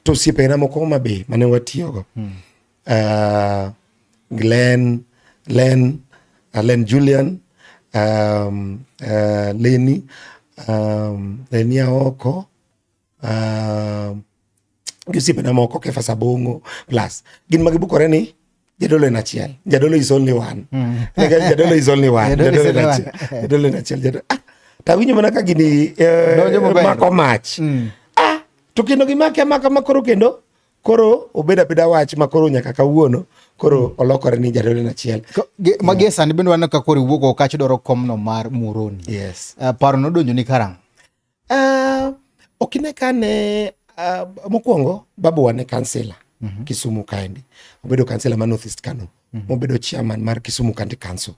to siepena moko Homa Bay mane watiyogo. Len Julian, Leni Aoko, gisiepena moko Kefa Sabongo, plus gin magibukore ni jadolo en achiel. Jadolo is only one. Jadolo is only one. Jadolo en achiel. Tawinjo mana ka gini mako mach. To kendo gimake amaka makoro kendo koro obeda beda wach makoro nyaka kawuono koro olokore ni jadolo en achiel. Magesa ni bendo wana ka koro wuoko kacho doro komno mar Muhoroni. Yes. Paro no donjo ni karang. Okine kane mokwongo babu wane kansela Kisumu kaendi. Obedo kansela ma North East Kano. Obedo chairman mar Kisumu County Council.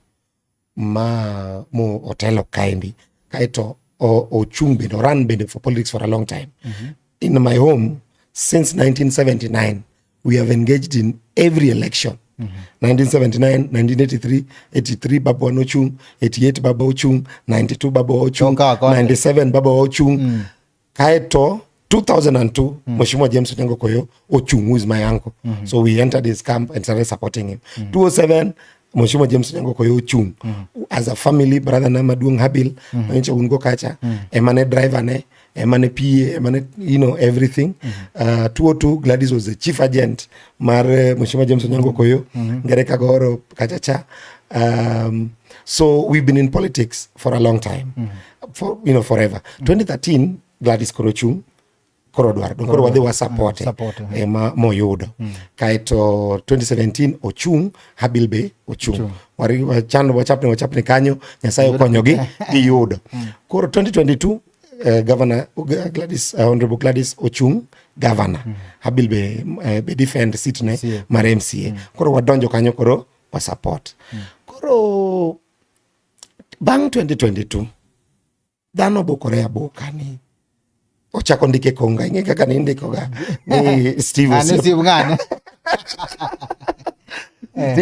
Mo otelo kaendi. Kaito ochung bendo run bendo for politics for a long time. In my home since 1979 we have engaged in every election. 1979, 1983, 83 Babu Ochung, 88 Babu Ochung, 92 Babu Ochung, 97 Babu Ochung. Kaito 2002 Mheshimiwa James Onyango Koyo Ochung, who is my uncle. So we entered his camp and started supporting him. 2007 Mheshimiwa James Onyango Koyo Ochung, as a family brother na Maduong Habil, Nche Ungo Kacha, emane driver ne, emane PA, emane, everything. 202 Gladys was the chief agent mar Mheshimiwa James Onyango Koyo, Ngereka Goro Kachacha. So we've been in politics for a long time, forever. 2013 Gladys Korochung Korodwar koro wadhi wa support ema moyudo. Kaito 2017 Ochung, Habil be Ochung. Wachapne kanyo Nyasaye okonyogi giyudo. Koro 2022 Governor Honorable Gladys Ochung governor. Habil be defend seat ne mar MCA. Koro wadonjo kanyo koro wa support. Koro bang 2022 dhano bokore aboka ni ochako ndike konga inge kaka ni ndikoga ni Steve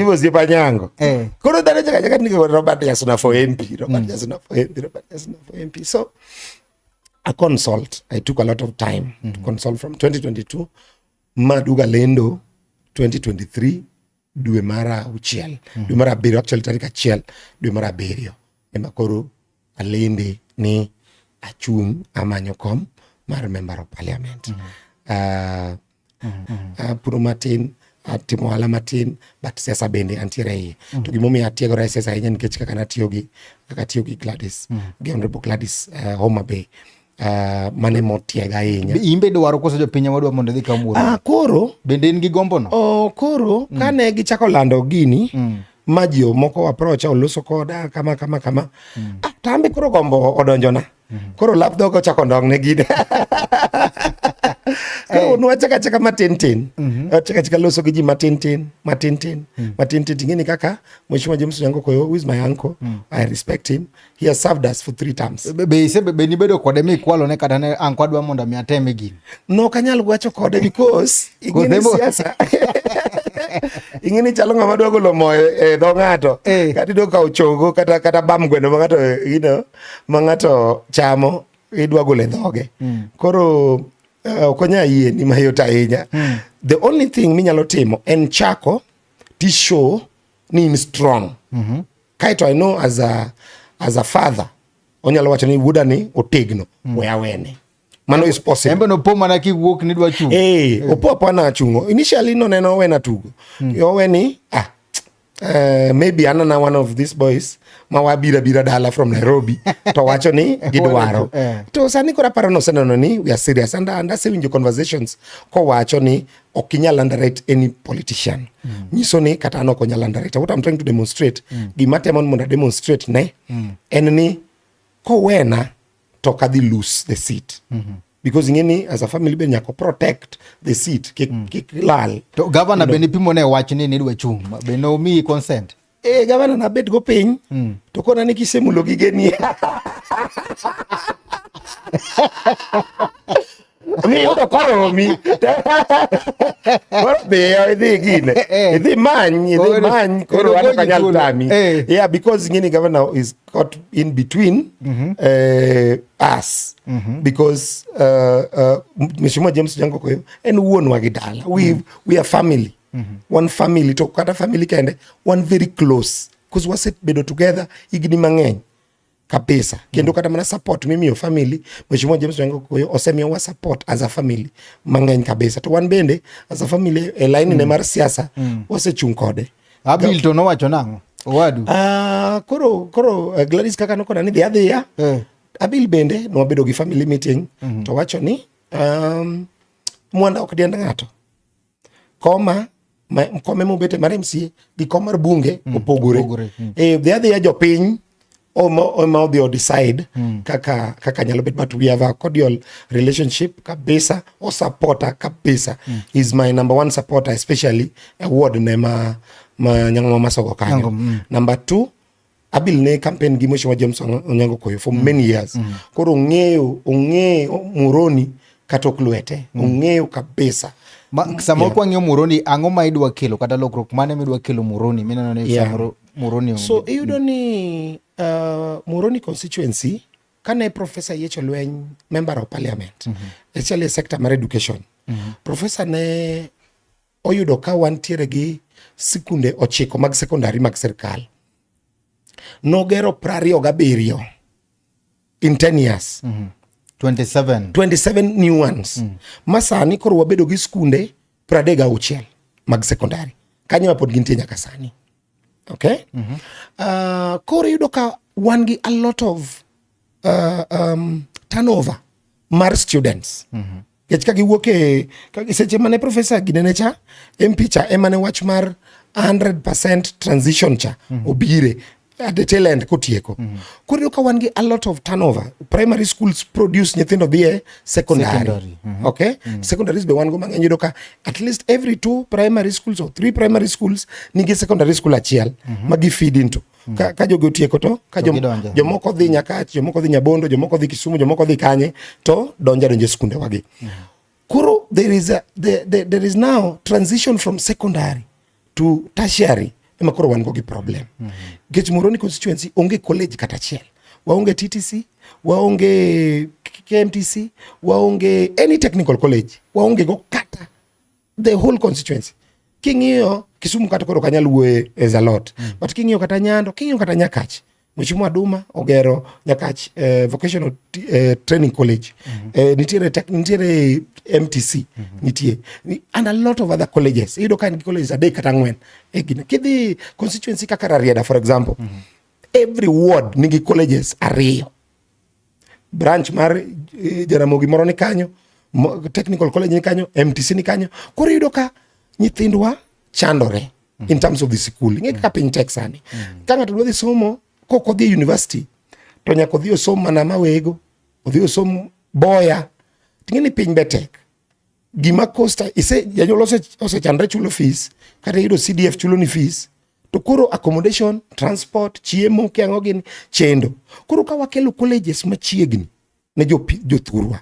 Osiepa Nyango. Koro dhano chaka ndike Robert Yasuna for MP. Robert Yasuna for MP. So I took a lot of time to consult from 2022 maduga lendo 2023 dwe mara uchiel. Dwe mara abiriyo, actually tarik achiel dwe mara abiriyo. Ema koro alende ni achung amanyo kom mar member of parliament. Puro matin, timo hala matin, but siasa bende antiere iye. To gimomi atiegora siasa iye nikech kaka natiyo gi Gladys, Honorable Gladys Homa Bay. Mane motiega inya. Imbe dwaro koso jopiny wadwa mondo dhi kamuro. Koro bende in gi gombo no. Koro kane gichako lando gini majio moko approach oloso koda kama. Tambe koro gombo odonjona. Koro lap dogo chako ndong ne gide. Koro nwachaka matin. Chaka loso gi ji matin. Ngini kaka Mheshimiwa James Onyango Koyo, who is my uncle. I respect him. He has served us for 3 terms. Be ni bedo kode mi kwalo ne kata ne anko adwa mondo mi ateme gini. No kanyal gwacho kode because ingini siasa. Ingini chalo ngama dwa golo moyo dho ngato. Kati do ka ochongo kata bam gweno ma ngato chamo idwa golo dhoge. Koro okonya yie ni mayot ahinya. The only thing minyalo timo en chako to show ni in strong. Kaito I know as a father onyalo wacho ni wuda ni otegno wene. Mano is possible. Embe no poma na kiwuok ni dwa chung. Opo na chungo. Initially no neno wena tugo. Yo weni maybe anana one of these boys mawabira dala from Nairobi to wacho ni gidwaro. To sani kora paro no senano ni we are serious and asewinjo conversations ko wacho ni okinyal underrate any politician. Nyiso ni kata no konyal underrate. What I'm trying to demonstrate, gimatemo mondo demonstrate ne en ni ko wena to kadhi lose the seat. Because ingeni as a family be nyako protect the seat kik lal. To governor beni pimo ne wach ni dwa chung. Be no mi consent. Governor na bet go piny. To kona ni kisemulo gigeni. Mi yudo koromi. Koro be idhi gine. Idhi many koro wan kanyal tami. Yeah, because ngini governor is caught in between us. Because Mheshimiwa James Orengo Koyo en wuon wa gidala. We are family. One family to kata family kende, one very close. Because wase bedo together igni mang'eny kabisa. Kendo kata mana support mimi yo family Mheshimiwa James Orengo Koyo osemiyo wa support as a family mang'eny kabisa. To wan bende as a family line ne mar siasa wase chung kode. Abil to nowacho nang'o? Owadu. Koro Gladys kaka nokona ni adhiya. Abil bende no wabedo gi family meeting to wacho ni mwanda ok diend ng'ato. Kome mobete mar MCA gi kom mar bunge opogore. Adhiya jopiny ma odhi decide kaka nyalo bet, but we have a cordial relationship kabisa. O supporter kabisa. He's my number one supporter, especially award ne ma Nyang'o Masogo kanyo. Number 2, Abil ne campaign gi Mheshimiwa James Onyango Koyo for many years. Koro ong'eyo Muroni katok lwete. Ong'eyo kabisa. Sama kwa ng'eyo Muroni, ang'o ma idwa kelo kata lokruok mane midwa kelo Muroni? Mineno ne samoro Muroni. So iyudo ni Muroni constituency kane Professor Yecho Lweny member of parliament, especially sector mar education. Professor ne oyudo ka wantiere gi sikunde 9 mag secondary mag sirkal. Nogero 27 in 10 years. 27 new ones. Masani koro wabedo gi skunde 36 mag secondary. Kanyo pod gintie nyaka sani. Okay? Koro yudo ka wan gi a lot of turnover mar students. Kech ka giwuok seche mane professor ginene cha, MP cha emane wach mar 100% transition cha obire at the tail end kotieko. Koro yudo ka wan gi a lot of turnover. Primary schools produce nyithindo dhie secondary. Okay? Secondaries be wan go mang'eny. Yudo ka at least every 2 primary schools or 3 primary schools nigi secondary school achiel magi feed into. Ka jogo tieko to ka jomoko dhi Nyakach, jomoko dhi Nyabondo, jomoko dhi Kisumu, jomoko dhi kanye to donje skunde wagi. Koro there is now transition from secondary to tertiary. Ema koro wan go gi problem. Gech Muroni constituency onge college kata achiel. Waonge TTC, waonge KMTC, waonge any technical college. Waonge go kata the whole constituency. King'iyo Kisumu kata koro kanyal wuoye as a lot. But king'iyo kata Nyando, king'iyo kata Nyakach. Mheshimiwa Duma ogero Nyakach vocational training college. Nitiere MTC nitie. And a lot of other colleges. Ido kan colleges adek kata 4. Kidhi constituency kaka Rarieda for example. Every ward nigi colleges 2. Branch mar Jaramogi moro ni kanyo, technical college ni kanyo, MTC ni kanyo. Koro ido ka nyithindwa chandore in terms of the school. Ng'e kaka piny tek sani. Ka ng'ato dwa dhi somo koko dhi university to nyaka odhi osom mana Mawego, odhi osom Boya. Ting'eni piny betek. Gima costa janyuol osechandre chulo fees, kata yudo CDF chulo ni fees. To koro accommodation, transport, chiemo kiang'o gini chendo. Koro ka wakelo colleges machiegni ne jothurwa.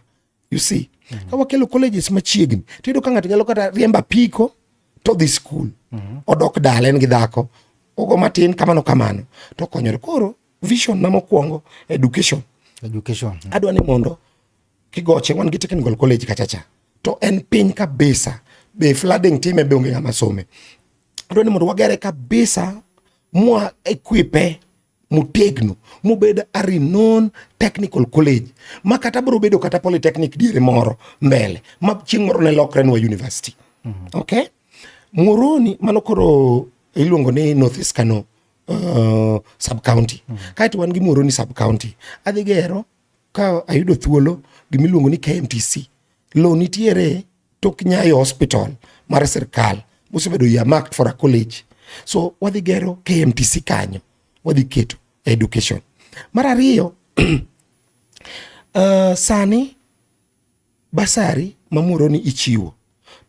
You see? Ka wakelo colleges machiegni, to yudo ka ng'ato nyalo kata riemba piko to dhi school. Odok dala en gi dhako. Ogo matin kamano. To konyore. Koro vision na mokwongo education. Adwa ni mondo kigoche wan gi technical college kachacha. To en piny kabisa. Be flooding time be onge ng'ama some. Adwa ni mondo wagere kabisa mwa equipe mutegno mubed a renowned technical college makata bro bedo kata polytechnic diere moro mbele ma chieng' moro ne lokre nwa university. Okay? Muroni mano koro iluongo ni North East Kano sub county. Kaito wan gi Muroni sub county. Adhi gero ka ayudo thuolo gimiluongo ni KMTC. Lo nitiere tok Nyayo hospital mar sirkal mosebedo earmarked for a college. So wadhi gero KMTC kanyo. Wadhi keto education. Mar ariyo sani basari ma Muroni ichiwo.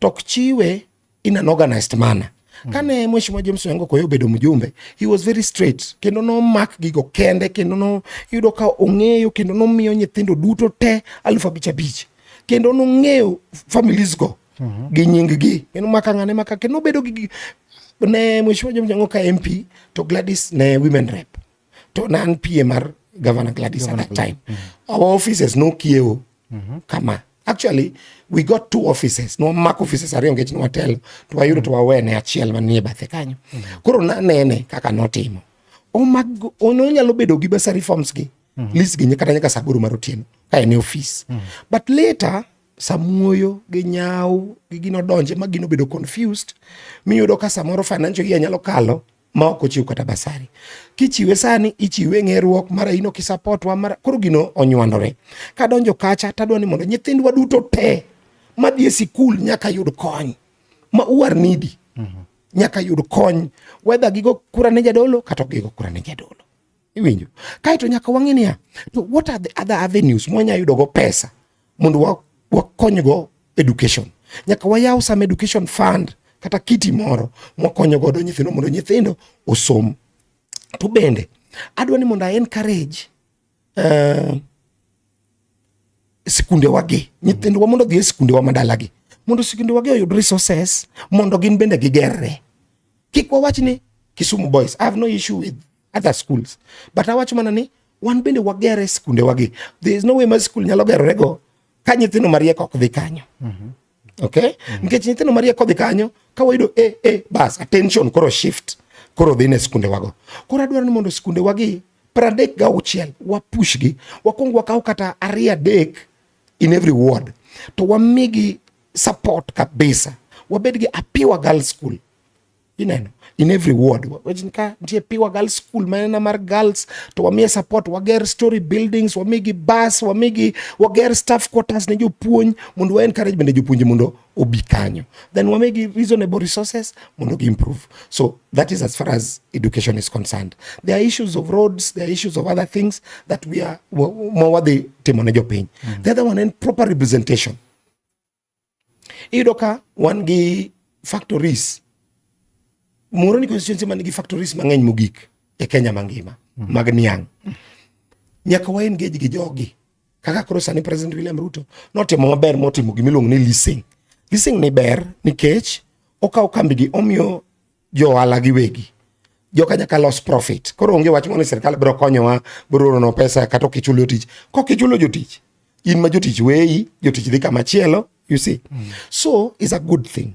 Tok chiwe in an organized manner. Kane Mheshimiwa James Orengo Koyo bedo mjumbe, he was very straight. Kendo no mark gigo kende, kendo no yudo ka ong'eyo, kendo no miyo nyithindo duto te 5,500. kendo nong'eyo families go gi nying gi kendo maka ng'ane maka kendo bedo gi ne Mheshimiwa Jongo ka MP to Gladys ne women rep to nan PA mar Governor Gladys at that time. Our offices no kiewo kama. Actually, we got 2 offices. No mak offices ariyo ngech no hotel to wayudo to wawene achiel manie bathe kanyo. Koro nene kaka notimo. Ono nyalo bedo gi basari forms gi. List gi nyaka saburu mar otieno ka en office. But later samuoyo gi nyau gi gino donje ma gino bedo confused. Miyudo ka samoro financial year nyalo kalo ma ok ochiw kata basari. Kichiwe sani, ichiwe ng'eruok, mara ino kisupport wa, mara koro gino onywandore. Kadonjo kacha, tadwa ni mondo nyithindwa duto te madhi e sikul nyaka yud kony. Ma uar nidi. Nyaka yud kony. Whether gigo kura ne jadolo, kata gigo kura ne jadolo. Iwinjo. Kaito nyaka wang'e niya, to what are the other avenues mwanya yudo go pesa mondo wakony go education. Nyaka wayaw some education fund kata kiti moro mwakonyo godo nyithindo mondo nyithindo osom. To bende adwa ni mondo encourage sikunde wagi nyithindo wa mondo dhi sikunde wa madalagi mondo sikunde wagi oyud resources mondo gin bende gigerre. Kik wawach ni Kisumu boys, I have no issue with other schools, but awach mana ni wan bende wagere sikunde wagi. There is no way ma skul nyalo gerore go ka nyithindo mariek ok dhi kanyo. Okay? Nikech nyithindo mariek odhi kanyo ka wayudo bas attention koro shift koro dhi ne sikunde wago. Koro adwaro ni mondo sikunde wagi 36 wapush gi wakwong wakaw kata 2-3 in every ward to wamigi support kabisa. Wabed gi a pure girls school ineno in every ward. Wajinka ntie pure girls school manena mar girls to wamie support, wager story buildings, wamigi bus, wager staff quarters ne jopuonj mondo wa encourage bende jopuonj mondo obi kanyo. Then wamigi reasonable resources mondo gi improve. So that is as far as education is concerned. There are issues of roads, there are issues of other things that we are more the timo ne jopiny. The other one and proper representation. Idoka wan gi factories. Muhoroni constituency man gi factories mang'eny mogik e Kenya mangima mag niang'. Nyaka wa engage gi jogi kaka koro sani President William Ruto notimo maber motimo gimiluongo ni leasing. Leasing ni ber nikech okaw kambi gi omiyo jo ohala giwegi joka nyaka los profit. Koro onge wach mondo sirkal biro konyowa biro oro no pesa kata kichulo tich. Kokichulo jotich in ma jotich weyi jotich dhi kama chielo, you see. So is a good thing,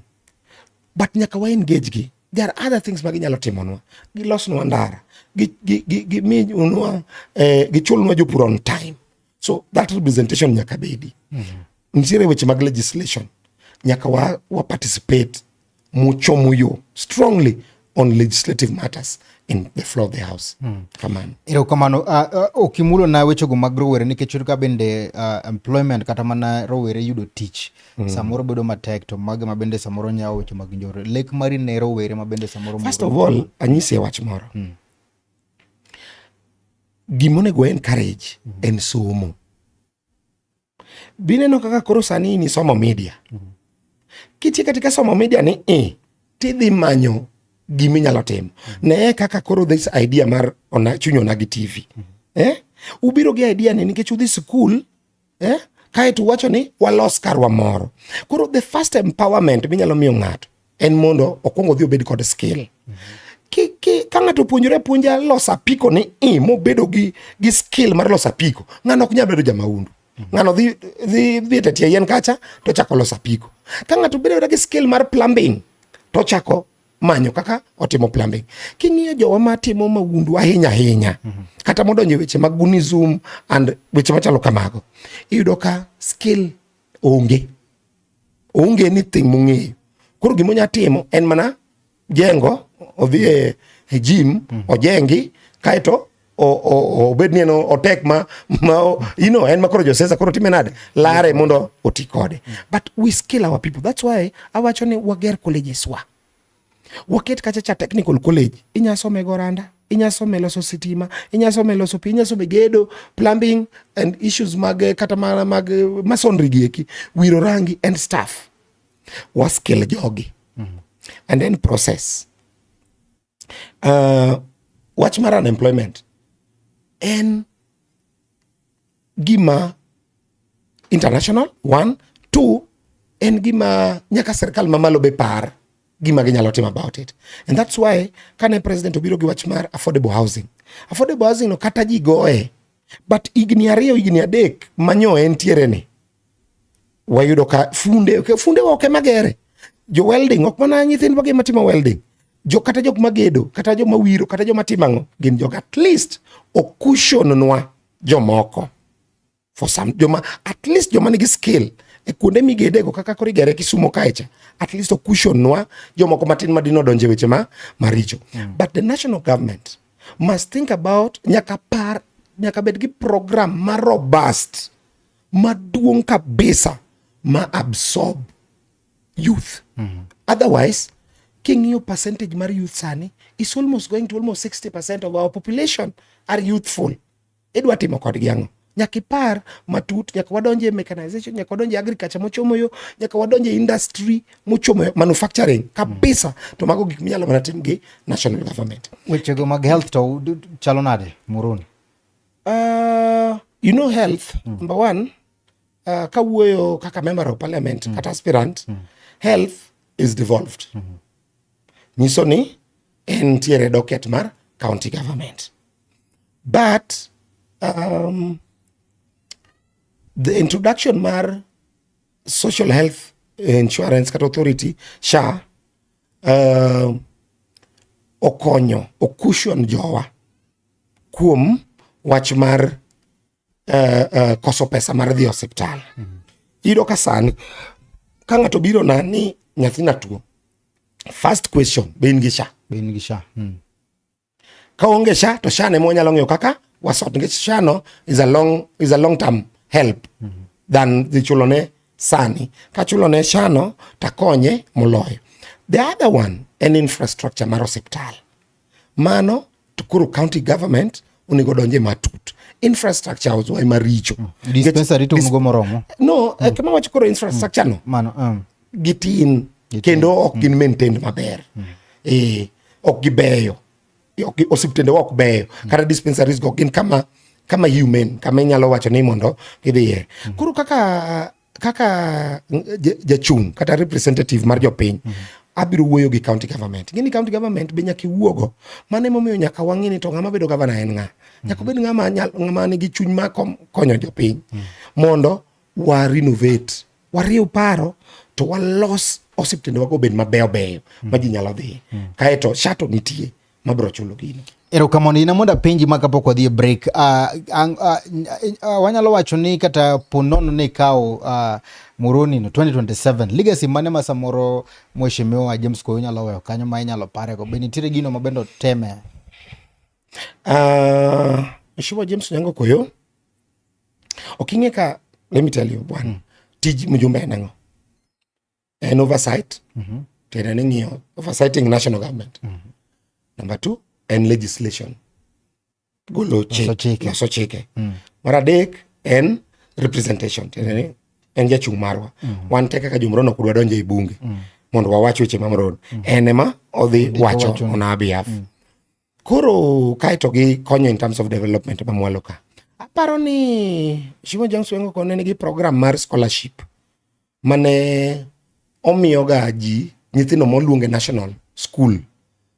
but nyaka wa engage gi. There are other things maginyalo timonwa. Gilosnwa ndara. Gichulnwa jopur on time. So that representation nyaka bedi. Nitiere weche mag legislation. Nyaka wa participate mucho muyo strongly on legislative matters in the floor of the house. Kamano. Ero kamano. Okimulo na weche go mag rowere nikech ka bende employment kata mana rowere yudo tich. Samoro bedo matek to mage mabende samoro nyawo weche mag njore. Lek mari ne rowere mabende samoro. First of all, anyisi wach moro. Gimone go encourage en somo. Bineno kaka koro sani ni somo media. Kiti katika somo media ni tidhi manyo gimi nyalo timo. Ne kaka koro this idea mar chunyo nagi TV. Ubiro gi idea ni nikech udhi school kae tu wacho ni walos karwa moro. Koro the first empowerment minyalo miyo ng'ato en mondo okwongo dhi obed kod skill. Ka ng'ato puonjore puonja loso apiko ni mobedo gi skill mar loso apiko, ng'ano ok nyal bedo jamaundu. Ng'ano dhi tetie yien kacha to chako loso apiko. Ka ng'ato bedo gi skill mar plumbing to chako manyo kaka otimo plumbing. King'iyo jowa matimo maundu ahinya kata modonjo weche mag gunism and weche machalo kamago, iyudo ka skill onge anything mong'eyo. Koro gimonya timo en mana jengo, odhi e gym, ojengi kaeto obed ni en otek ma en makoro josesa koro time nade lare mondo oti kode. But we skill our people. That's why awacho ni wager colleges wa. Waket kacha cha technical college. Inyasome goranda, inyasome loso sitima, inyasome loso pi, inyasome gedo, plumbing and issues mag kata mag masonry gieki, wiro rangi and stuff. Was skill jogi. And then process. Watch mar unemployment. En gima international, 1. 2, en gima nyaka serikal mamalo be par gima ginyalo timo about it. And that's why kane president obiro gi wach mar affordable housing no kata ji goye, but higni 2 higni 3 manyo entiere ni wayudo ka funde oke magere jo welding, ok mana nyithindo gi matimo welding, kata jok magedo, kata joma wiro, kata joma timango gin jok at least okushonwa jomoko for some joma at least joma nigi skill e kuonde migedego kaka koro igere Kisumo kaecha, at least okushonwa jomoko matin madino donje weche maricho. But the national government must think about nyaka bed gi program ma robust maduong' kabisa ma absorb youth. Otherwise, king'iyo percentage mar youth sani is almost going to almost 60% of our population are youthful. Idwa timo kodgi ang'o? Nyaka ipar matut, nyaka wadonje mechanization, nyaka wadonje agriculture mochomo yo, nyaka wadonje industry mochomo yo, manufacturing kabisa. To mago gik minyalo mana tim gi national government. Wechego mag health to chalo nade Muruni? You know health, number 1, kawuoyo kaka member of parliament, kata aspirant, health is devolved. Nyiso ni entiere docket mar county government. But the introduction mar social health insurance kata authority SHA okushon jowa kuom wach mar koso pesa mar dhi osiptal. Iro ka sani ka ng'ato biro na ni nyathina tuo, first question, be in gi SHA? Ka onge SHA to SHA ne mo nyalo ng'eyo kaka wasot, nikech SHA no is a long term help than the chulone sani. Ka chulone SHA no takonye moloyo. The other one en infrastructure mar osiptal. Mano to kuro county government unigo donje matut. Infrastructure uzwa maricho. Dispensary to unugo moromo? No, kama wacho kuro infrastructure no. Mano, gitin kendo ok gin maintained maber. Ok gibeyo. Osiptende ok beyo. Kata dispensaries go gin kama human, kama inyalo wacho ni mondo gidhiye. Kuro kaka jachung kata representative mar jopiny, abiro wuoyo gi county government. Gini county government be nyaka iwuogo. Mane momiyo nyaka wang'ini to ng'ama bedo governor en ng'a. Nyaka bed ng'ama nigi chuny ma konyo jopiny. Mondo wa renovate, wariw paro to walos osiptende wago bed mabeyo ma ji nyalo dhi. Kaeto shato nitie mabro chulo gino. Erokamano, ina mondo apenji ma kapok wadhi e break. Wanyalo wacho ni kata ponono ne kawo Muruoni no 2027 legacy mane ma samoro mheshimiwa James Koyo nyalo weyo kanyo ma inyalo parego, be nitiere gino mabendo teme? Mheshimiwa James Nyango Koyo oking'e ka, let me tell you bwana, tij mjumbe en ang'o? En oversight, tena ni ng'iyo oversighting national government. Number 2, en legislation, golo chike. Mar adek en representation, tena ni en jachung' marwa. Wan te kaka jomrono kudwa donje i bunge mondo wawach weche mamrono, en ema odhi wacho on our behalf. Koro kaeto gi konyo in terms of development mamwalo ka. Aparo ni Mheshimiwa James Nyango Koyo nigi program mar scholarship mane omiyo ga ji nyithindo moluonge national school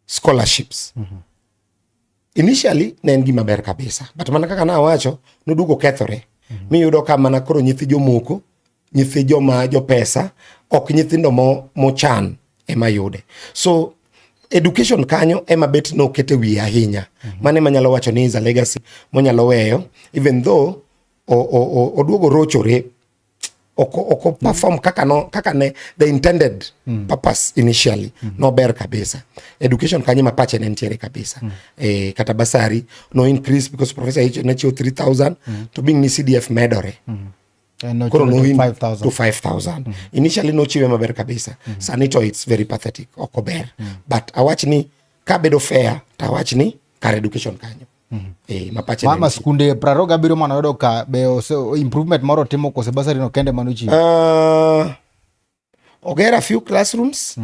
scholarships. Initially ne en gima ber kabisa, but mana kaka na wacho nodugo kethore. Miyudo ka mana koro nyithi jomoko, nyithi joma jo pesa, ok nyithindo mochan ema yude. So education kanyo ema bet no kete wi ahinya. Mane manyalo wacho ni is a legacy monyalo weyo, even though oduogo rochore, oko perform kaka ne the intended purpose initially. No ber kabisa. Education kanyo mapache ne ntiere kabisa. Kata basari no increase because Professor H nacho 3,000 to being ni CDF medore. Koro no in 5,000 to 5,000. Initially no chiwe maber kabisa. Sanito it's very pathetic. Oko ber. But awach ni ka bedo fair, ta awach ni kar education kanyo. Mapache Mama skunde praroga biro mana yodo ka be improvement moro timo kose basari no kende manuchi. Ogera few classrooms.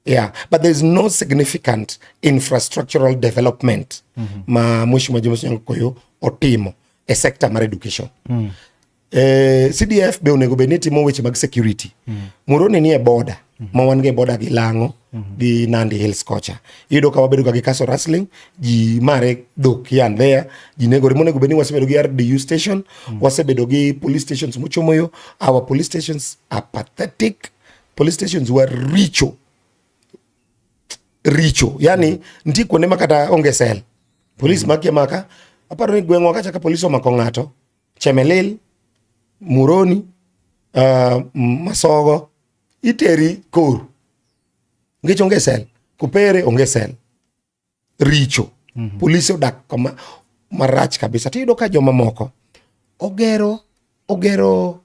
Yeah, but there's no significant infrastructural development ma Mheshimiwa James Nyango Koyo otimo a sector mar education. CDF be onego bed ni timo weche mag security. Muhoroni ni e border, ma wan ge border gi Lang'o gi Nandi Hills kocha. Iyudo ka wabedo gi Castle Rustling, ji mare dhok yan there, ji negore. Monego bed ni wasebedo gi RDU station, wasebedo gi police stations mochomo yo. Our police stations are pathetic. Police stations were richo. Yani nti kuonde makata onge sel. Police makia maka. Aparo ni gweng'wa kacha ka police omako ng'ato. Chemelil, Muhoroni, Masogo, iteri Koru. Ngech onge sel. Kupere onge sel. Richo. Police odak kama marach kabisa. Tiyudo ka joma moko ogero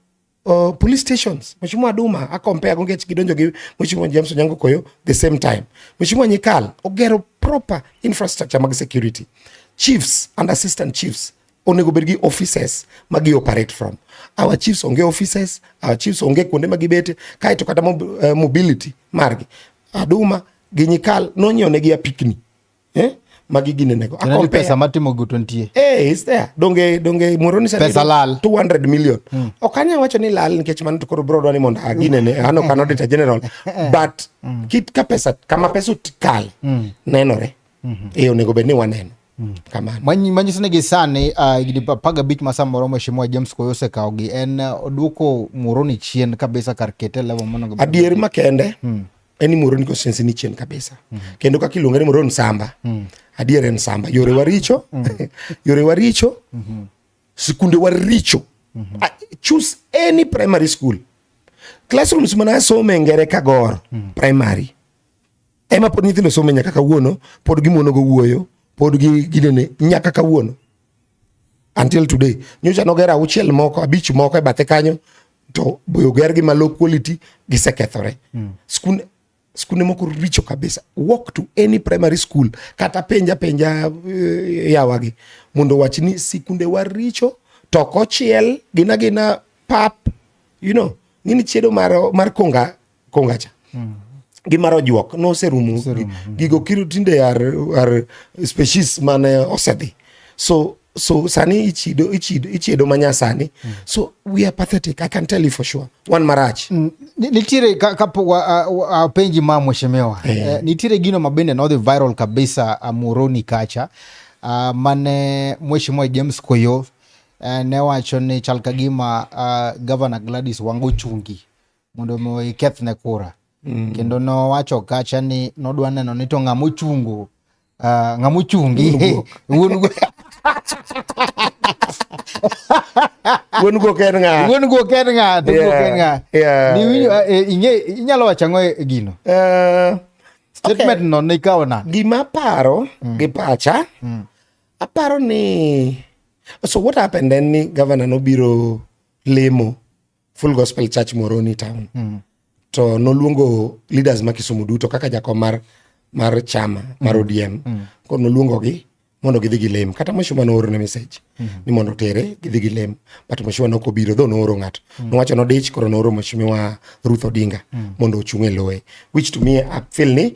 police stations. Mheshimiwa Aduma akompea ngech gidonjo gi Mheshimiwa James Onyango Koyo the same time. Mheshimiwa Nyikal ogero proper infrastructure mag security. Chiefs and assistant chiefs onego bed gi offices magi operate from. Our chiefs onge offices, our chiefs onge kuonde magibete, kaito kata mobility margi. Aduma gi Nyikal nonyiew negi apikni. Magi ginenego. Akompea pesa matimo guto ntie. It's there. Donge Muhoroni sa pesa lal 200 million. Okanya wacho ni lal nikech mano to koro bro dwani mondo aginene ano kan auditor general. But kit ka pesa kama pesa utikal nenore. Onego bed ni waneno. Kamano. Manyiso negi sani gidi paga bich masa moro Mheshimiwa James Koyo osekawgi en oduoko Muhoroni chien kabisa kar kete level mono. Adier makende. Eni Muhoroni constituency ni chien kabisa. Kendo kaka iluonge ni Muhoroni Samba. Adier en Samba. Yore waricho. Yore waricho. Sikunde waricho. Choose any primary school. Classrooms mana some ngere kagor. Primary. Ema pod nyithindo some nyaka kawuono. Pod gimono go wuoyo. Pod ginene nyaka kawuono. Until today. Nyocha nogera auchiel moko, abich moko e bathe kanyo. To boyo ger gi malo quality gisekethore. Skunde moko richo kabisa. Walk to any primary school. Kata penja yawagi. Mondo wachini sikunde waricho. Toko chiel. Gina pap. You know. Nini chiedo mar kongacha. Gimaro juok. No serumu. Gigo kiru tinde are species mane osedhi. So sani ichiedo manya sani. So we are pathetic. I can tell you for sure. One marach. Nitire kapo penji ma Mheshimiwa. Nitire gino mabende no the viral kabisa Muhoroni kacha. Mane Mheshimiwa James Koyo ne wacho ni chal kagima Governor Gladys Wanga ochungi mondo mo ikethne kura. Kendo no wacho kacha ni nodwa neno ni to ng'amochungi. Wuon go ken nga. Ni winjo inyalo wacho ang'o e gino? Statement no ne ikawo nade? Gima paro gi pacha. Aparo ni so what happened then ni governor nobiro lemo Full Gospel Church Muhoroni town. To noluongo leaders ma Kisumu duto kaka jakom mar chama mar ODM. Ko noluongo gi mondo gidhi gilem. Kata Mheshimiwa nooro ne message ni mondo tere gidhi gilem. But Mheshimiwa nokobiro dho nooro ng'ato. Nowacho nodich koro nooro Mheshimiwa Ruth Odinga mondo ochung' e loe. Which to me I feel ni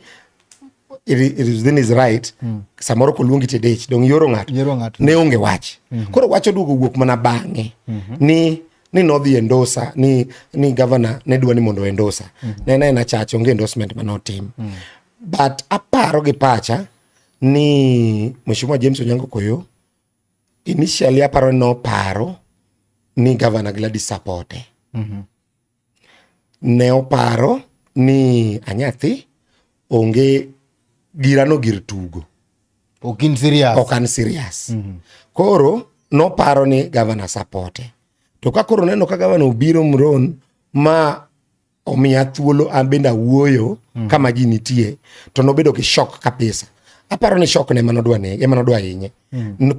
it is within his right. Samoro koluongi te dich dong yoro ng'ato. Ne onge wach. Koro wacho duogo wuok mana bang'e. Ni nodhi endosa ni governor ne dwani mondo endosa. Na church onge endorsement manotim. But aparo gi pacha ni Mheshimiwa James Onyango Koyo initially aparo no paro ni Governor Gladys supporte. Ne oparo ni anyathi onge girano gir tugo. Okin serious. Koro no paro ni Governor supporte. To ka koro neno ka Governor obiro Muhoroni ma omiya thuolo abenda wuoyo kama ji nitie to nobedo ki shock kabisa. Aparo ni shock ne manodwa hinye.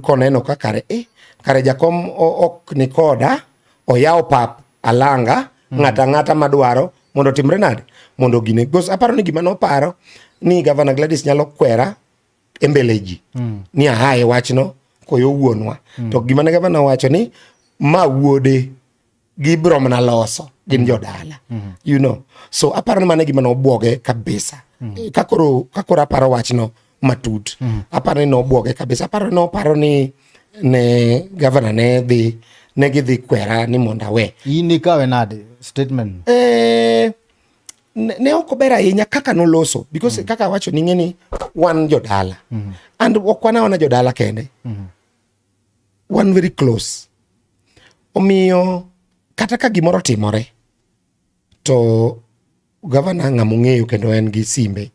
Koneno ka kare jakom ok ni koda oyaw pap alanga ng'ata madwaro mondo timre nade mondo gine. Because aparo ni gima noparo ni Governor Gladys nyalo kwera e mbele ji ni ahaye wachno Koyo wuonwa. To gima ne Governor wacho ni ma wuode gibro mana loso gin jodala. You know. So aparo ni mane gima nobwoge kabisa. Kakoro aparo wachno matut. Aparo ni nobwoge kabisa. Aparo ni ne Governor ne dhi negidhi kwera ni monda we. In ikawe nade statement? Ne ok ober ahinya kaka noloso because kaka wacho ni ng'eni wan jodala and ok wana jodala kende, one very close. Omiyo kata ka gimoro timore to gavana ng'amo ng'eyo kendo en gi simbe,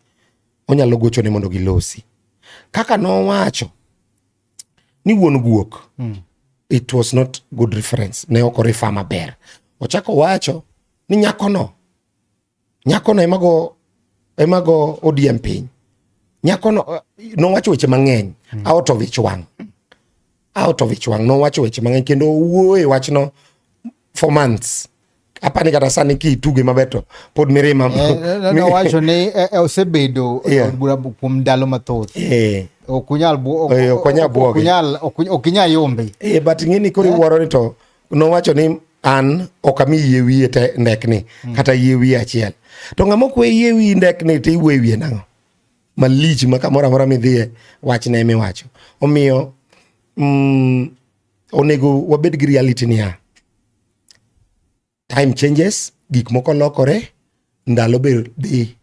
onyalo gocho ne mondo gilosi. Kaka nowacho ni wuon guok, it was not good reference, ne ok orifa maber. Ochako wacho ni nyakono emago ODM piny. Nyakono nowacho weche mang'eny out of ich wang'. Nowacho weche mang'eny kendo owuoye wachno for months. Apani kata sani kituge mabeto pod mirima. Nowacho ni osebedo bura kuom ndalo mathoth. Okunyal yombe. But ng'eni kori wuoro ni to nowacho ni an okami yie wiye te ndekni kata yie wiye achiel. To ng'ama ok yie wiye ndekni to iwe wiye nang'o? Malich ma kamoro amora midhiye wachne miwacho. Omiyo onego wabed gi reality niya. Time changes, gik moko lokore, ndalo be dhi.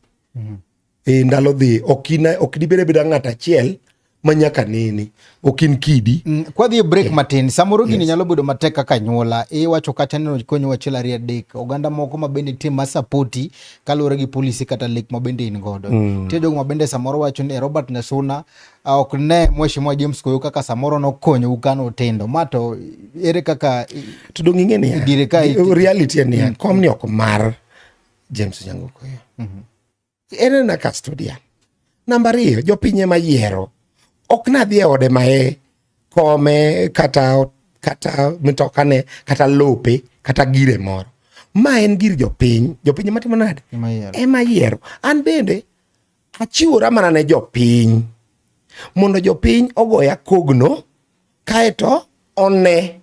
Ndalo dhi, ok dibere beda ng'at achiel manyaka nini, okin kidi. Kwa dhi break matin, samoro gini nyalo bedo matek kaka nyuola, wacho kata neno konyo wachiel ariyo adek, oganda moko mabende tim masapoti kaluwore gi polisi kata lek mabende in godo. Tie jogo mabende samoro wacho ni Robert Nasuna ok ne mheshimiwa James Koyo kaka samoro nokonyo ukano tendo. Mato ere kaka to dong ing'e ni reality ni kom ni ok mar James Onyango Koyo. Ere na custodian. Namba 2, jopinye mayiero ok nadhi e ode mae kome kata mitokane kata lope kata gire moro. Ma en gir jopiny matimo nade? Ema yiero. An bende achiwora mana ne jopiny mondo jopiny ogoya kogno kaeto one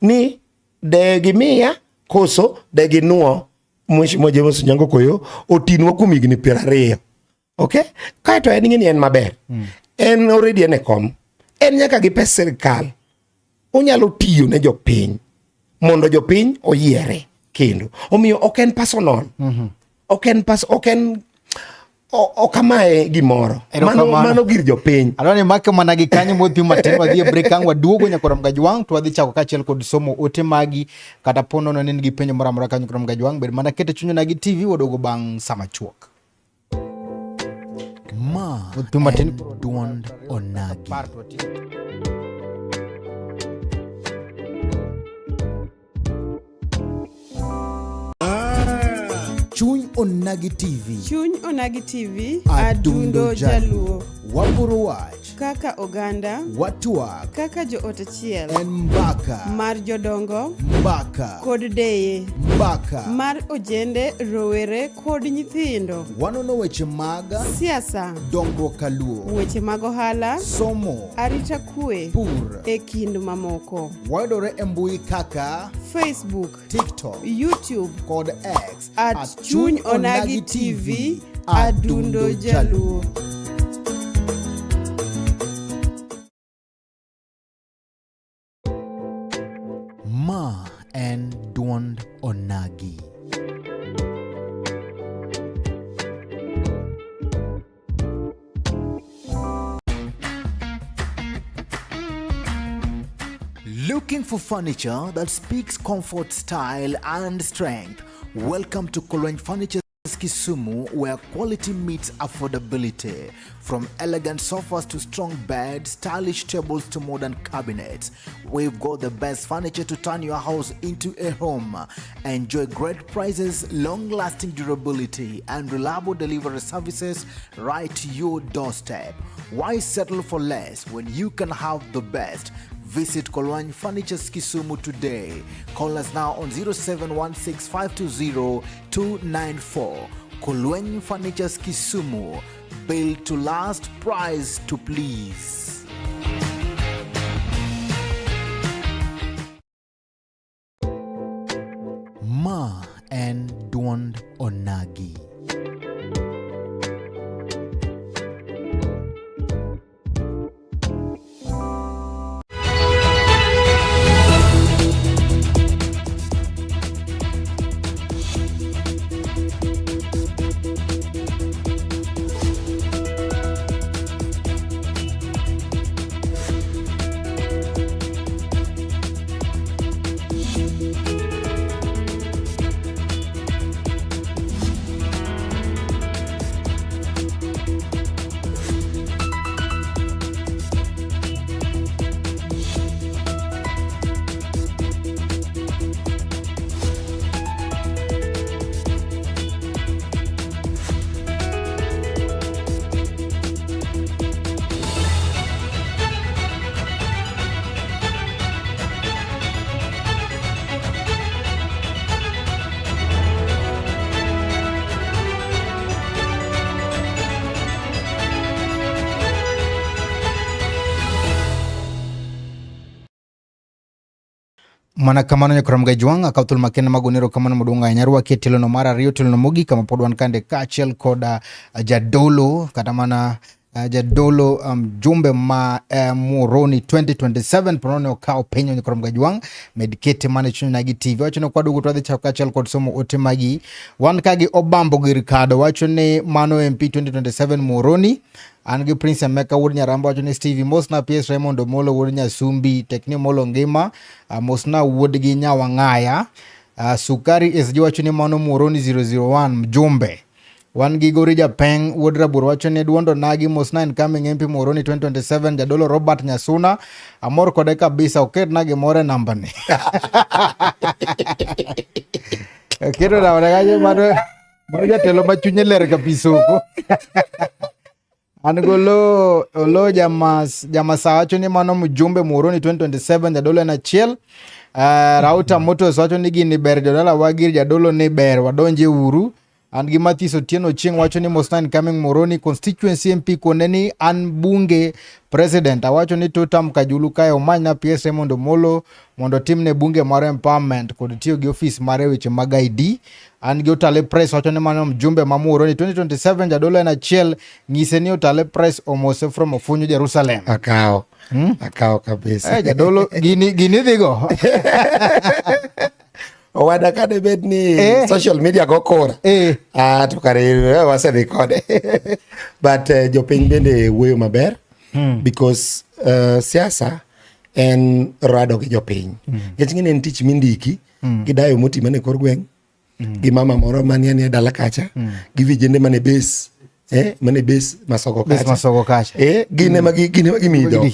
ni de gimiya koso de ginuo mheshimiwa James Onyango Koyo otinwa kuom higni 20. Okay? Kaeto en ng'eni en maber. En already en e kom. En nyaka gi pes sirkal. Onyalo tiyo ne jopiny mondo jopiny oyiere kendo. Omiyo ok en personal. Okamae gimoro. Mano gir jopiny. Aloni make mana gi kanyo modhi matin wadhi break ang waduogo nyaka Mgajwang' to wadhi chako kachiel kod somo ote magi kata pono no nen gi penjo moro amora kanyo kuom Mgajwang'. Bed mana kete chunyo na gi TV waduogo bang' sama chuok. Ma en duond onagi. Chuny Onagi TV. Adundo Jaluo. Wapuro wach. Kaka oganda. Watuak. Kaka jo ot achiel. En mbaka. Mar jodongo. Mbaka. Kod deye. Mbaka. Mar ojende, rowere kod nyithindo. Wanono weche mag siasa. Dongruok kaluo. Weche mag ohala. Somo. Arita kwe. Pur. E kind mamoko. Wayudore e mbui kaka Facebook, TikTok, YouTube kod X at Chuny Onagi TV. Adundo Jaluo. Ma en duond onagi. Looking for furniture that speaks comfort, style, and strength? Welcome to Kolweny Furniture Kisumu, where quality meets affordability. From elegant sofas to strong beds, stylish tables to modern cabinets, we've got the best furniture to turn your house into a home. Enjoy great prices, long-lasting durability, and reliable delivery services right to your doorstep. Why settle for less when you can have the best? Visit Kolweny Furnitures Kisumu today. Call us now on 0716-520-294. Kolweny Furnitures Kisumu. Built to last, price to please. Ma en duond onagi. mana kamano nyakoram ga jwang akautul makena magonero kamano modunga nyarwa ke telono mara rio telono mogi kama podwan kande kachel koda jadolo kata mana jadolo jumbe ma Muhoroni 2027 prono okao penyo nyakoram ga jwang medikete mane chunyo nagi TV wacho ne kwadugu tuwadhi chao kachel kod somo ote magi wan kagi obambo girikado wacho ne mano MP 2027 Muhoroni Angi Prince Emeka wuod Nyaramba wacho ni Stevie Mosna PS Raymond Omolo wuod Nyasumbi Tekni Molo Ngima Mosna wuod gi Nyawang'aya Sukari SG wacho ni mano Muhoroni 001 mjumbe Wan gi Gori Japeng wuod Rabur wacho ni duondo nagi Mosna incoming MP Muhoroni 2027 Jadolo Robert Nyasuna amor kode kabisa oket nagi more namba ni Kiro na wanagaje mano jatelo machunye ler kapisoko Angolo olo jamasa wacho ni mano mjumbe Muhoroni 2027 jadolo na chiel Rauta Motos wacho ni gini ber jadala wagir jadolo ni ber wadonje uru Angi Mathiso Tieno Chieng wacho ni Mosna incoming Muhoroni constituency MP koneni an bunge president awacho ni tutam kajulu kae omanya PS Raymond Omolo mondo timne bunge mare empowerment kod tiyo gi office mare weche mag ID an gi Otale Press wacho ni mano mjumbe ma Muhoroni 2027 jadolo na chiel ngise ni Otale Press omose from Ofunyo Jerusalem akao kabisa jadolo gini dhigo Owada kade bed ni social media go kora to kare wase dhi kode but jopiny bende wuoyo maber because siasa en rado gi jopiny nikech ng'eni en tich mindiki gi dayo moti mane kor gweng' gi mama moro manie dala kacha gi vijende mane base mane base masogo kacha gine magi mido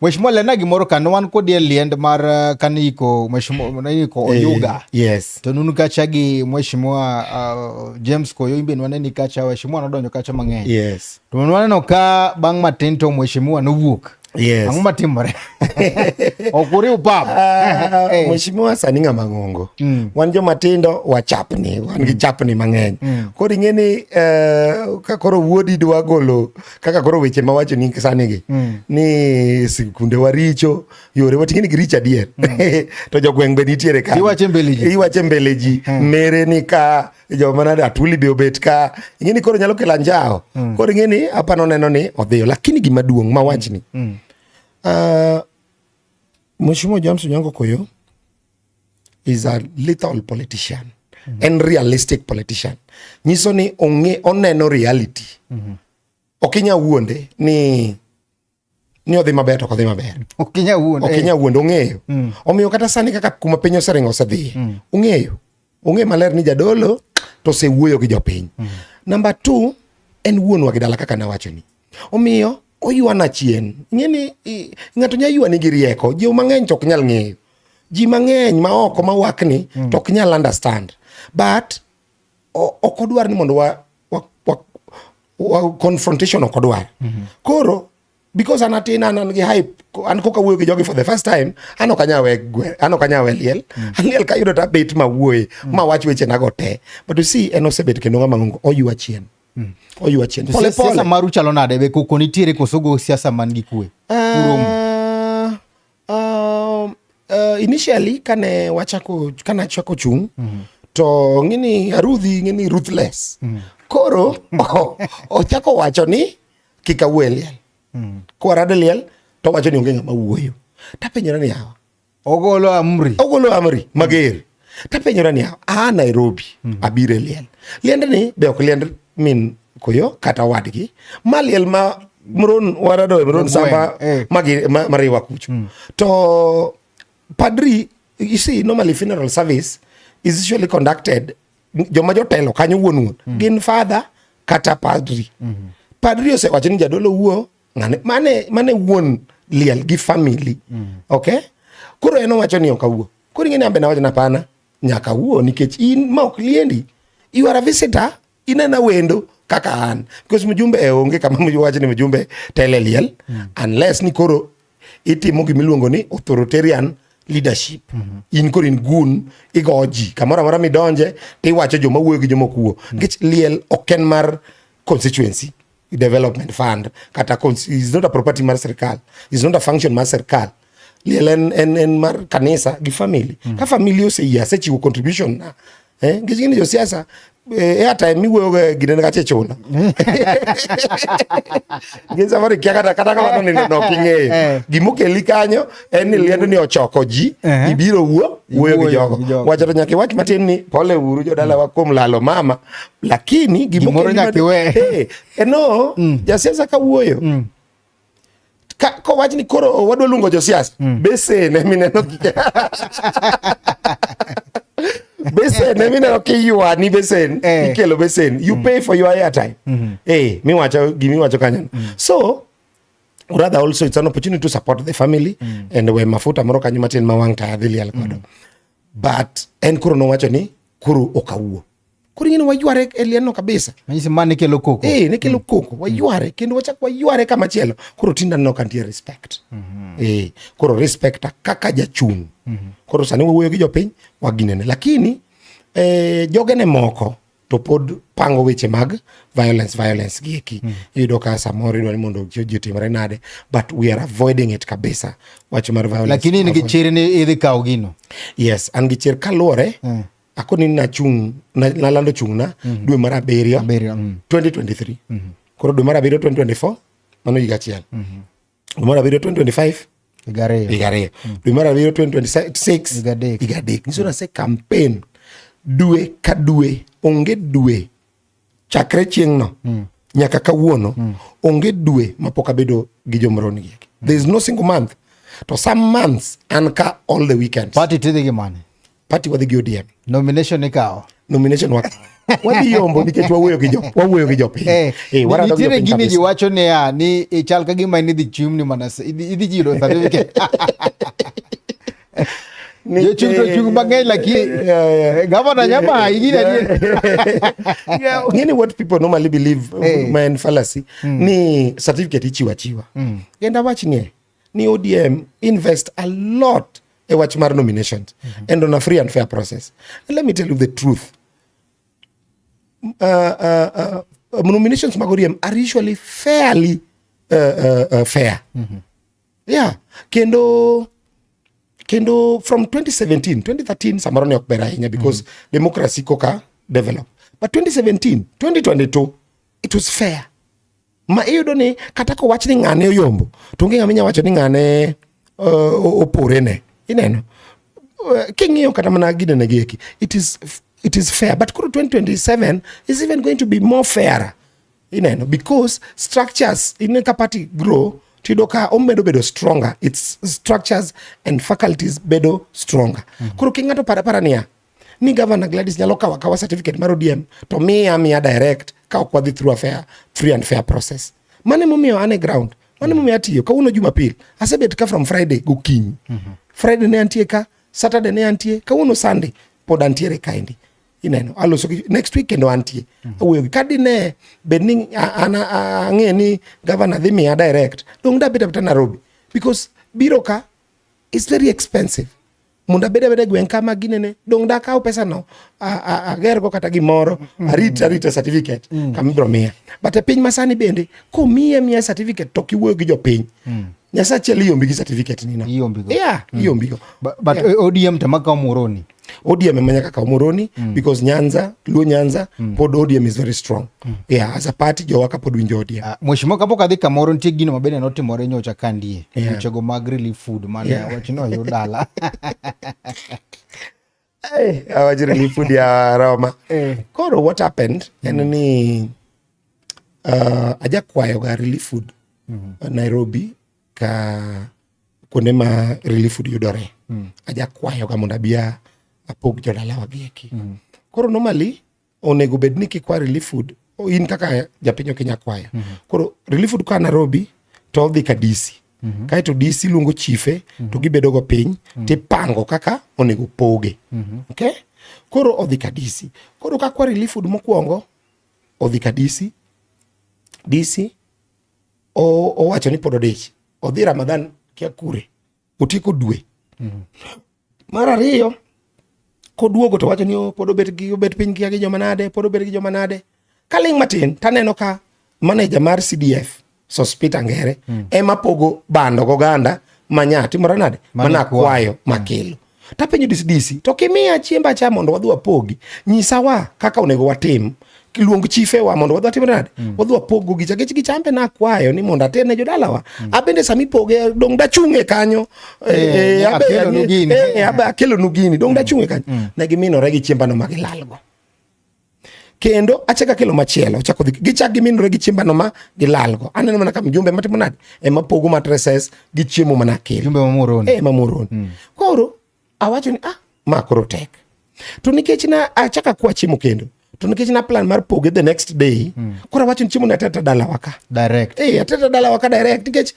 Mheshimiwa lena gimoro kano wan kodi liend mar kaniko Mheshimiwa Oyuga yes to nunu kacha gi Mheshimiwa James Koyo imbe nwaneni kacha Mheshimiwa nodonjo kacha mang'eny yes to nwaneno ka bang' matin to Mheshimiwa nowuok yes ang'o matimore okuri upap Mheshimiwa sani ng'ama ng'ongo wan joma tindo wachapni wan gi chapni mang'eny koro ing'eni ka koro wuodi dwa golo kaka koro weche mawacho ni sani gi ni sikunde waricho yore wating'eni giricho adier to jogweng' be nitiere ka iwache mbele ji mere ni ka joma nade Atuli be obet ka ing'eni koro nyalo kelo anjao koro ing'eni apano neno ni odhiyo lakini gima duong' mawachni Mheshimiwa James Onyango Koyo is a lethal politician and realistic politician nyiso ni oneno reality okinya wuonde ni odhi maber to kodhi maber okinya wuonde ong'eyo omiyo kata sani kaka kuma piny oseringo osedhi ong'e maler ni jadolo to osewuoyo gi jopiny number 2 en wuonwa gi dala kaka nawacho ni omiyo oyuana chien ng'eni ng'ato nya yuani gi rieko ji mang'eny to ok nyal ng'eyo ji mang'eny ma oko mawakni to ok nyal understand but ok odwar ni mondo confrontation ok odwar koro because an gi hype an koka wuoyo gi jogi for the first time an ok anyawe liel an liel ka yudo tabet ma wuoye ma wach weche nago te but you see en osebet kendo ng'ama ng'ongo oyua chien pole siasa maru chalo nade be koko nitiere kosogo siasa man gi kwe initially kana chako chung to ng'ini arudhi ng'ini ruthless koro ochako wacho ni kika wuoye liel kwarade liel to wacho ni onge ng'ama wuoyo tapenjora ni yawa ogolo amri mager tapenjora ni yawa Nairobi abire liel liendni be ok liend min Koyo kata wadgi maliel ma Muhoroni Samba mariwa kucho to padri you see normally funeral service is usually conducted joma jotelo kanyo wuon gin father kata padri osewacho ni jadolo wuo mane wuon liel gi family okay koro eno wacho ni ok awuo koro ing'eni ambe nawacho na pana nyaka wuo nikech in ma ok liendi you are a visitor inena wendo kaka an because mjumbe onge kama mwacho ni mjumbe tele liel unless ni koro itimo gimiluongo ni authoritarian leadership in koro in gun igoji kamoro amora midonje tiwacho joma wuoyo gi joma kuo nikech liel oken mar constituency development fund kata is not a property mar sirkal is not a function mar sirkal liel en mar kanisa gi family. Ka family oseyie asechiwo contribution na ng'eny jo siasa airtime miwuoyo ginene kache chula. Gisa mari kia kata kamano ni noking'eyo. Gimokeli kanyo en ni liendo ni ochoko ji, ibiro wuoyo gi jogo. Wacho to nyaka iwach matin ni pole uru jodala wa kuom lalo mama, lakini gimoro nyaka iwe. No, jasiasa ka wuoyo. Ko wach ni koro wadwa luongo josiasa, besen emineno besen emineno kiywa ni besen, ikelo besen, you pay for your airtime. Gimiwacho kanyo. So rather also it's an opportunity to support the family and we mafuta moro kanyo matin mawang' taya dhi liel kodo. But en koro nowacho ni koro okawuo. Koro ing'eni wayware e lielno kabisa. Manyisi ma ne kelo koko. Ne kelo koko. Wayware kendo wachak wayware kama chielo. Koro tinda no kantie respect. Koro respect kaka jachung'. Koro sani wuoyo gi jopiny waginene. Lakini jogene moko to pod pango weche mag violence gieki. Yudo ka samoro idwa ni mondo ji otimre nade, but we are avoiding it kabisa. Wacho mar violence. Lakini in gi chir ni idhi kawo gino. Yes, an gi chir kaluwore. Akoni nalando chung'na dwe mar abiriyo 2023. Koro dwe mar abiriyo 2024 mano higa achiel. Dwe mar abiriyo 2025 higa ariyo. Dwe mar abiriyo 2026 higa adek. Nyiso nase campaign dwe ka dwe, onge dwe chakre chieng'no nyaka kawuono, onge dwe mapok abedo gi jomroni gieki. There is no single month. To some months anka all the weekends. Party tidhi gi mane? Party wadhi gi ODM. Nomination ikawo? Nomination wadhi yombo nikech wawuoyo gi jopiny. Nitiere gini ji wacho ni chal ka gima idhi chiwni mana idhi jiro certificate. Chung mang'eny lakini governor nyama ng'eni what people normally believe man fallacy ni certificate ichiwa. Genda wach ni ODM invest a lot e wach mar nominations and on a free and fair process. And let me tell you the truth. Nominations mag ODM are usually fairly fair. Yeah. Kendo from 2013 samaro ne ok ber ahinya because democracy koka develop. But 2022 it was fair. Ma iyudo ni kata ko wach ni ng'ane oyombo to onge ng'ama wacho ni ng'ane oporene. Ineno king'iyo kata mana ginene gieki it is fair, but koro 2027 is even going to be more fairer. Ineno because structures in ka party grow tido ka omedo bedo stronger, its structures and faculties bedo stronger. Koro king'ato para niya ni Governor Gladys nyalo kawa certificate mar ODM to miya direct ka ok wadhi through a free and fair process. Mane momiyo ane ground, mane momiyo atiyo kawuono Jumapil asebet ka from Friday gokinyi. Friday ne antie ka, Saturday ne antie, kawuono Sunday pod antiere kaendi. Ineno aloso next week kendo antie. Awuoyo kadi ne bed ni ang'e ni governor dhi miya direct dong da beta Nairobi because biro ka is very expensive. Munda bede gwen kama ginene dong da kaw pesa no agergo kata gimoro arita certificate kamibro miya. But e piny masani bende ko miya certificate to kiwuoyo gi jopiny. Nyasache liombi gi certificate nino. Iombigo. But ODM tamaka Moroni. ODM emanya kaka Moroni because Luo Nyanza pod ODM is very strong. As a party jowaka pod winjo ODM. Mheshimiwa kapok adhi kamoro nitie gino mabende notimore nyocha kandie. Chego mag relief food mane wachno yudala. Awaj relief food ya Roma. Koro what happened en ni aja kwayo ga relief food Nairobi ka kuonde ma relief food yudore. Aja kwayo ga mondo abia apog jodala wagieki. Koro normally onego bed ni kikwa relief food in kaka japinyo Kenya kwayo. Koro relief food ka Nairobi to dhi ka DC. Kaeto DC luongo chife to gibedo go piny tipango kaka onego poge. Okay? Koro odhi ka DC. Koro kakwa relief food mokwongo odhi ka DC. DC owacho ni pod odich. Odhi Ramadhan kia kure. Otieko dwe. Mar ariyo koduogo to wacho ni pod obet piny kia gi joma nade. Kaling matin taneno ka manager mar CDF Sospita Ngere ema pogo bando goganda manya timore nade mana kwayo makelo tapenyo disdisi to kimiya chiemba cha mondo wadhi wapogi nyisawa kaka onego watim luong chife wa mondo wadhi watim nade wadhi wapogo gicha gichambe na kwayo ni mondo aterne jodalawa abende sami poge dong dachunge kanyo akelo nugini dong dachunge kanyo ne giminore gi chiemba no magilalgo kendo achaka kelo machielo chako gichak giminore gi chiemba no ma gilalgo aneno mana ka mjumbe matimo nade mapogo mattresses gi chiemo mana kelo jumbe mamoroni mamoroni koro awacho ni ma koro tek to nikech na achaka kwa chiemo kendo to nikech na plan mar poge the next day koro awacho ni chiemo na tata dala waka direct atata dala waka direct nikech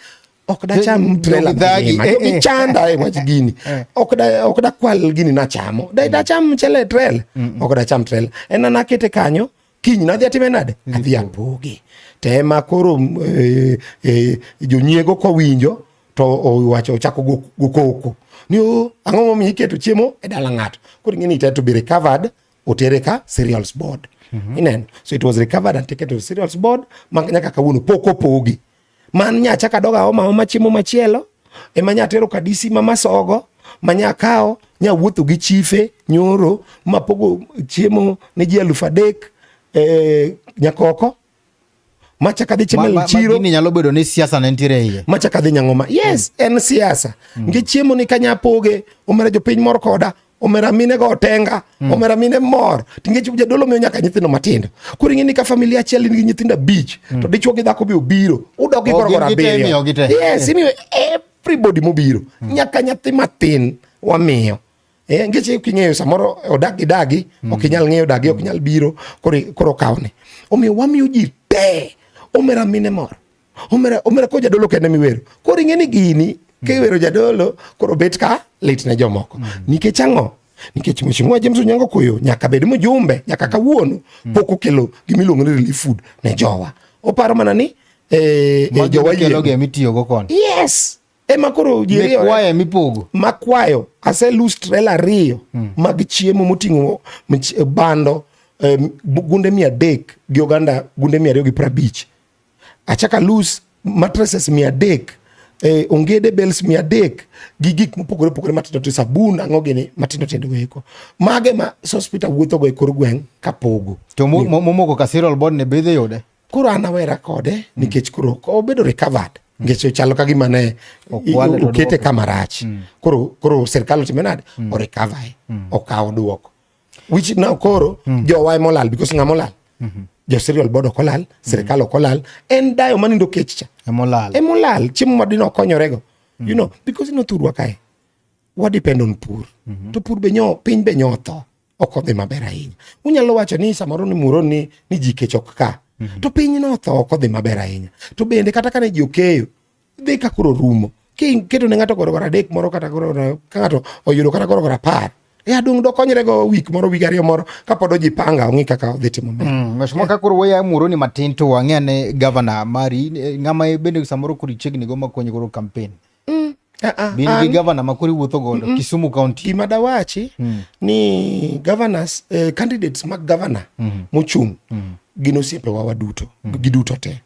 ok da cham trailer gi chanda wach gini ok da kwal gini na chamo da cham chele trailer ok da cham trailer na kete kanyo kiny na dhi atime nade adhi apoge tema koro jonyiego kowinjo to owacho chako go koko ni ang'o momiyo iketo chiemo e dala ng'ato koro ing'eni to be recovered otere ka cereals board ineno so it was recovered and taken to the cereals board nyaka kawuono pok opogi man nyachaka doga oma chiemo machielo ema nyatero kadisi mamasogo manyakawo nyawuotho gi chife nyoro mapogo chiemo ne ji 3,000 nyakoko machaka dhi chiemo chiro gini nyalo bedo ni siasa ne ntiere iye machaka dhi nyang'oma yes en siasa nge chiemo ni kanya poge omera jopiny mor koda omera mine go otenga omera mine mor tinge jadolo miyo nyaka nyithindo matindo koro ing'eni ka familia achiel nigi nyithindo 5 to dichuo gi dhako be obiro udok gi korogoro 7 yes imiyo everybody mobiro nyaka nyathi matin wamiyo ngeche king'eyo samoro odagi ok inyal ng'eyo dagi ok inyal biro koro kawne omiyo wamiyo ji te omera mine mor omera ko jadolo kende miwero koro ing'eni gini kiwero jadolo koro bet ka lit ne jomoko nikech ang'o nikech Mheshimiwa James Onyango Koyo nyaka bed mjumbe nyaka kawuono pok okelo gimiluongo ni relief food ne jowa oparo mana ni jowa kelo ge mitiyogo kon yes ema koro jiri kwaye mipogo makwayo aselus trailer 2 mag chiemo moting'o bando gunde 300 gi oganda gunde 250 achaka lose mattresses 300 ongede bells 300 gi gik mopogore matindo to sabun ang'o gini matindo tindo goeko mage ma hospital wuotho go e kor gweng' kapogo to momoko ka cereal board ne bedhe yode koro anawera kode nikech koro obedo recovered nikech chalo ka gima ne okete kamarach koro serikal otime nade o recover okawo duoko which now koro jowa molal because ng'amolal jo cereal board okolal serikal okolal en dayo manindo kechcha emolal chiemo madino konyorego you know because thurwa kae what depend on pur to pur piny be nyotho ok odhi maber ahinya unyalo wacho ni samoro ni muro ni ji kech ok ka to piny notho ok odhi maber ahinya to bende kata kane ji okeyo dhi ka koro rumo keto ne ng'ato gorogoro 3 moro kata gorogoro ka ng'ato oyudo kata gorogoro 10 adung do konyrego week moro wig ariyo moro kapod ojipanga ong'i kaka odhi timo Mheshimiwa ka koro waya muroni matin to wang'e ne governor mari ng'ama bende samoro kuri chiegni go makonyo koro campaign bin gi governor makuri wuotho godo Kisumu County gima dawachi ni governors candidates mag governor mochung' gin osiepewa waduto giduto te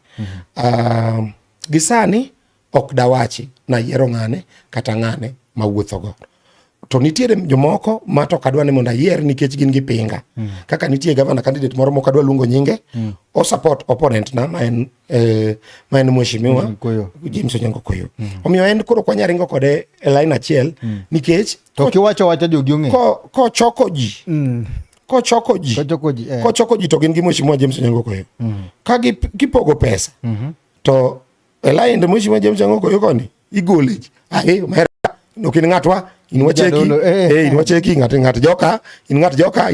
gisani ok dawachi na yiero ng'ane kata ng'ane mawuotho godo to nitiere jomoko ma to kadwa ni mondo ayier nikech gin gi pinga kaka nitie governor candidate moro mo kadwa luongo nyinge o support opponent na ma en Mheshimiwa James Onyango Koyo omiyo en koro kwanyaringo kode e line achiel nikech to kiwacho jogi ong'e kochoko ji to gin gi Mheshimiwa James Onyango Koyo ka gipogo pesa to e line Mheshimiwa James Onyango Koyo koni igole ji nokin ng'atwa inwacheki ng'at joka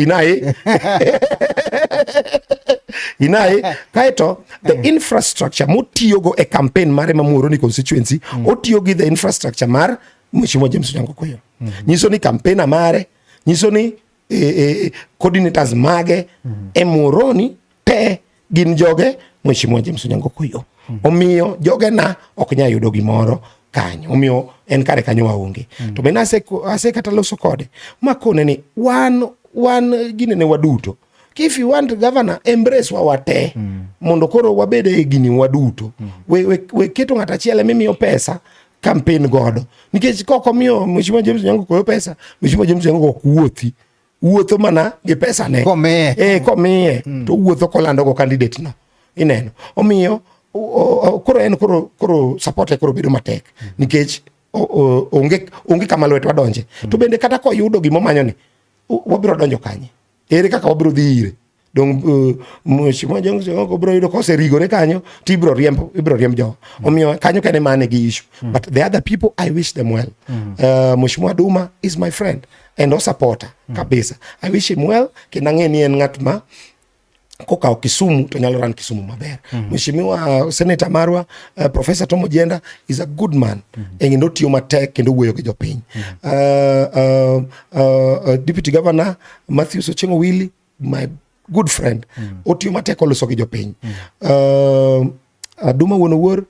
inae kaeto the infrastructure motiyogo e campaign mare ma Muhoroni constituency otiyo gi the infrastructure mar Mheshimiwa James Onyango Koyo nyiso ni campaigner mare nyiso ni coordinators mage e Muhoroni te gin joge Mheshimiwa James Onyango Koyo omiyo joge na ok nya yudo gimoro kanyo omiyo en kare kanyo waonge to bende ase kata loso kode makone ni wan gine ne waduto if you want governor embrace wate mondo koro wabede gini waduto we keto ng'ata chiele mimiyo pesa campaign godo nikech koko miyo Mheshimiwa James Onyango koyo pesa, Mheshimiwa James Onyango ok wuotho mana gi pesa ne komiye to wuotho kolando go candidate no ineno. Omiyo koro support koro bedo matek nikech onge kama lwetwa donje. To bende kata koyudo gimo manyo ni wabiro donjo kanye, ere kaka wabiro dhi ire dong Mheshimiwa James Onyango biro yudo kose rigore kanyo to ibiro riemb jo. Omiyo kanyo kene mane gi issue, but the other people I wish them well. Mheshimiwa Duma is my friend and a supporter kabisa. I wish him well, kendo ang'e ni en ng'at ma kokawo Kisumu to nyalo ran Kisumu maber. Mheshimiwa Senator marwa Professor Tom Ojienda is a good man kendo tiyo matek kendo wuoyo gi jopiny. Deputy Governor Matthews Ochengo Willy, my good friend, otiyo matek oloso gi jopiny. Duma wuon Owuor,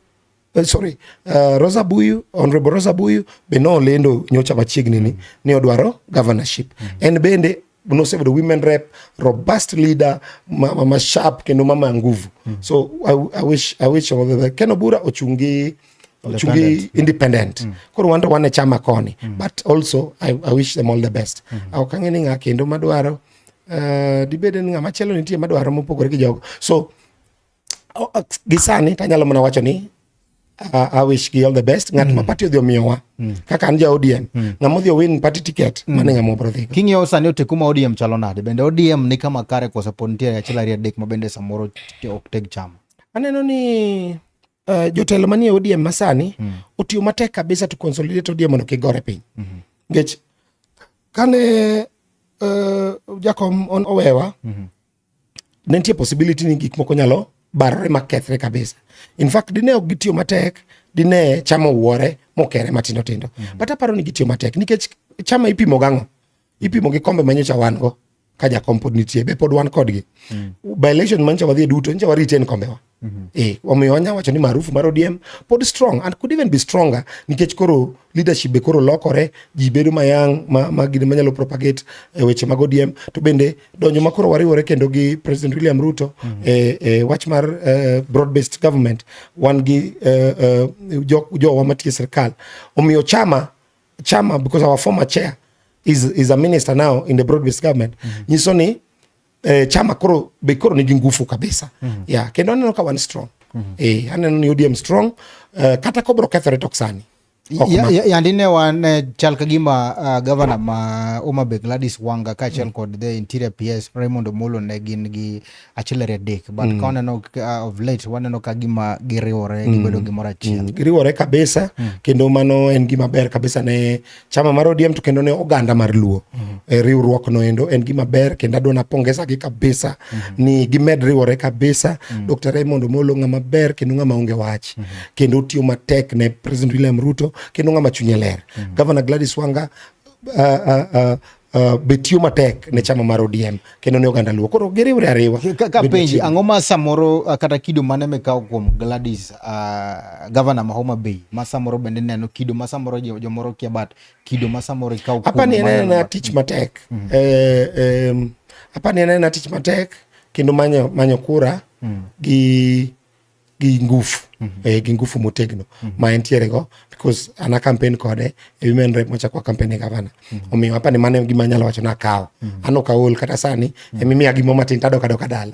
Rosa Buyu, Honorable Rosa Buyu be no lendo nyocha machiegni ni odwaro governorship. En bende nosebedo women rep, robust leader, mama sharp kendo mama nguvu. So I wish Ken Obura ochungi independent. Koro wanto wane chama koni, but also I wish them all the best. Awkangeni nga kendo madwaro dibede nga machelo nitie madwaro mopogore gi jogo. So gisani tanyalo mana wacho ni I wish gi all the best. Ng'at ma party odhi omiyowa kaka an ja ODM ng'ama odhi win party ticket mane ng'ama obro dhigo. King'iyo sani otekuma ODM chalo nade? Bende ODM ni kama kare koso pod nitie achiel ariyo adek ma bende samoro ok teg chama? Aneno ni jotelo manie ODM masani otiyo matek kabisa to consolidate ODM mondo kigore piny. Nikech kane Jakom owewa ne nitie possibility ni gik moko nyalo barore makethre kabisa. In fact, dine ok gitiyo matek, dine chama wuore mokere matindo tindo. But aparo ni gitiyo matek nikech chama ipimo gang'o? Ipimo gi kombe manyocha wan go ka Jakom pod nitie, be pod wan kodgi. By election manyocha wadhi duto, nyocha wa retain kombewa. Omiyo wanya wacho ni maarufu mar ODM pod strong and could even be stronger nikech koro leadership be koro lokore, ji bedo mayang ma gine manyalo propagate weche mag ODM. To bende donjo ma koro wariwore kendo gi President William Ruto wach mar broad based government, wan gi jowa matie sirkal. Omiyo chama because our former chair is a minister now in the broad based government, nyiso ni chama koro nigi nguvu kabisa. Kendo aneno ka wan strong. Aneno ni ODM strong, kata kobro kethore tok sani. Yandine wan chal kagima governor ma Homa Bay Gladys Wanga ka chal kod the interior PS Raymond Omolo ne gin gi achiel ariyo adek, but ka waneno of late waneno kagima giriwore gibedo gimoro achiel. Giriwore kabisa kendo mano en gima ber kabisa ne chama mar ODM to kendo ne oganda mar Luo. Riwruok no endo en gima ber kendo adwa napongeza gi kabisa ni gimed riwore kabisa. Dr. Raymond Omolo ng'ama ber kendo ng'ama onge wach kendo tiyo matek ne President William Ruto kendo ng'ama chunye ler. Governor Gladys Wanga betiyo matek ne chama mar ODM kendo ne oganda Luo. Koro giriwre ariwa. Ka penji, ang'o ma samoro kata kido mane mekaw kuom Gladys governor ma Homa Bay ma samoro bende neno kido ma samoro jomoro kia bat kido ma samoro ikaw kuom hapa ni na tich matek. Hapa ni na tich matek kendo manyo kura gi ngufu. Gi ngufu motegno ma entiere go because ana campaign kode women rep mocha kwa campaign e governor. Omiyo hapa ni mane gima nyalo wacho na kawo. Ano kaol kata sani mimi agimo matin tadoka dala.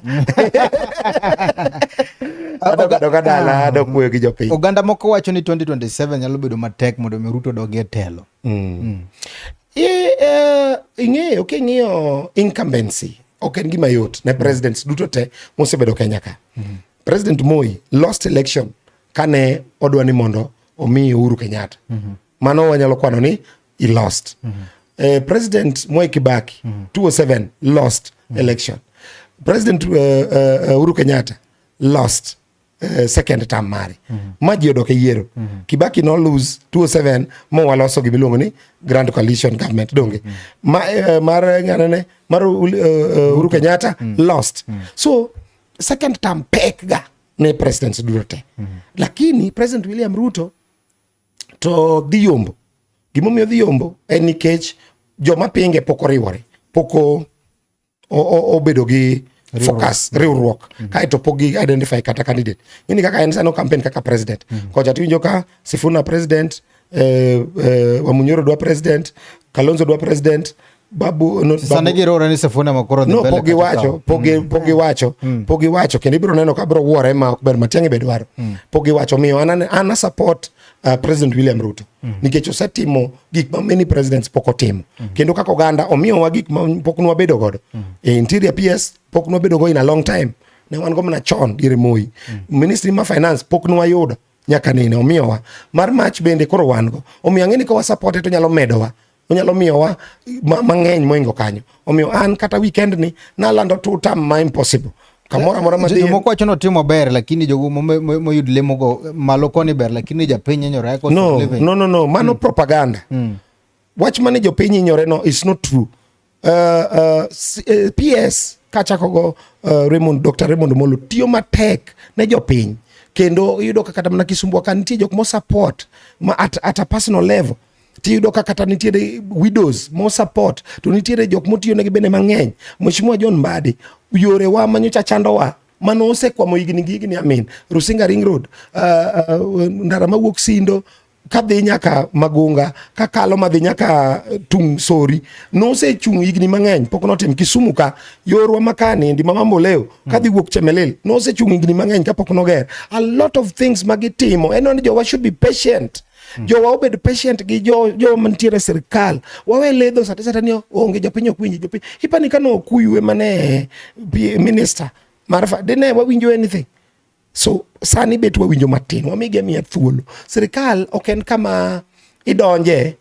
Adoka dala adok moyo gi jopiny. Oganda moko wacho ni 2027 nyalo bedo matek mondo Ruto dogie telo. Ing'eyo incumbency ok en gima yot ne presidents duto te mosebedo Kenya ka. President Moi lost election kane odwa ni mondo omi Uhuru Kenyatta. Mano wanyalo kwano ni he lost. President Mwai Kibaki 2007 lost election. President Uhuru Kenyatta lost second term mare. Maji odoke yiero. Kibaki no lose 2007 mo waloso gimiluongo ni Grand Coalition Government donge. Mar Uhuru Kenyatta lost. So second term pek ga ne president durote. Lakini President William Ruto to dhi yombo. Gimomiyo dhi yombo en nikech joma pinge poko riwore. Poko obedo gi focus riwruok. Kaeto pogi identify kata candidate. Yini kaka en sano campaign kaka president. Koja tuwinjo ka Sifuna president, Wamunyoro dwa president, Kalonzo dwa president, Babu no Sane giro rani Sifuna makoro no pogi wacho kendo ibiro neno ka biro wuore ma ok ber Matiang'i be dwaro. Pogi wacho miyo ana support President William Ruto nikech osetimo gik ma many presidents pok otimo kendo kaka oganda omiyo wa gik ma pok nwa bedo godo. Interior PS pok nwa bedo go in a long time, ne wan go mana chon diere Moi. Ministry ma finance pok nwa yudo nyaka nene, omiyo wa mar mach bende koro wan go, omiyo ang'e ni ka wa support to nyalo medowa, onyalo miyowa mang'eny moingo kanyo. Omiyo an kata weekend ni nalando 2 term ma impossible kamoro amora ma dhi moko wacho no timo ber lakini jogo moyud lemo go malo koni ber lakini japiny nyore ko no mano propaganda. Wach mane jopiny nyore no is not true. PS kachako go Dr. Raymond Molo tiyo matek ne jopiny kendo yudo kata mana Kisumbwa ka nitie jok mo support ma at a personal level, tiyudo ka kata nitiere widows mo support, to nitiere jok motiyo negi bende mang'eny. Mheshimiwa John Mbadi yore wa manyocha chando wa mano osekwamo higni amin Rusinga Ring Road, ndara mawuok Sindo kadhi nyaka Magunga kakalo madhi nyaka tung Sori nosechung higni mang'eny pok notim. Kisumu ka yorwa makani ndi mama Mboleo kadhi wuok Chemelil nosechung higni mang'eny kapok noger. A lot of things magitimo eno ni jowa should be patient. Jowa obed patient gi jo mantiere sirkal, wawe ledho sata ni onge jopiny ok winji jopiny. Ipani kano okuywe mane minister marfa dene wawinjo anything. So sani bet wawinjo matin, wamige miya thuolo. Sirkal ok en kama idonje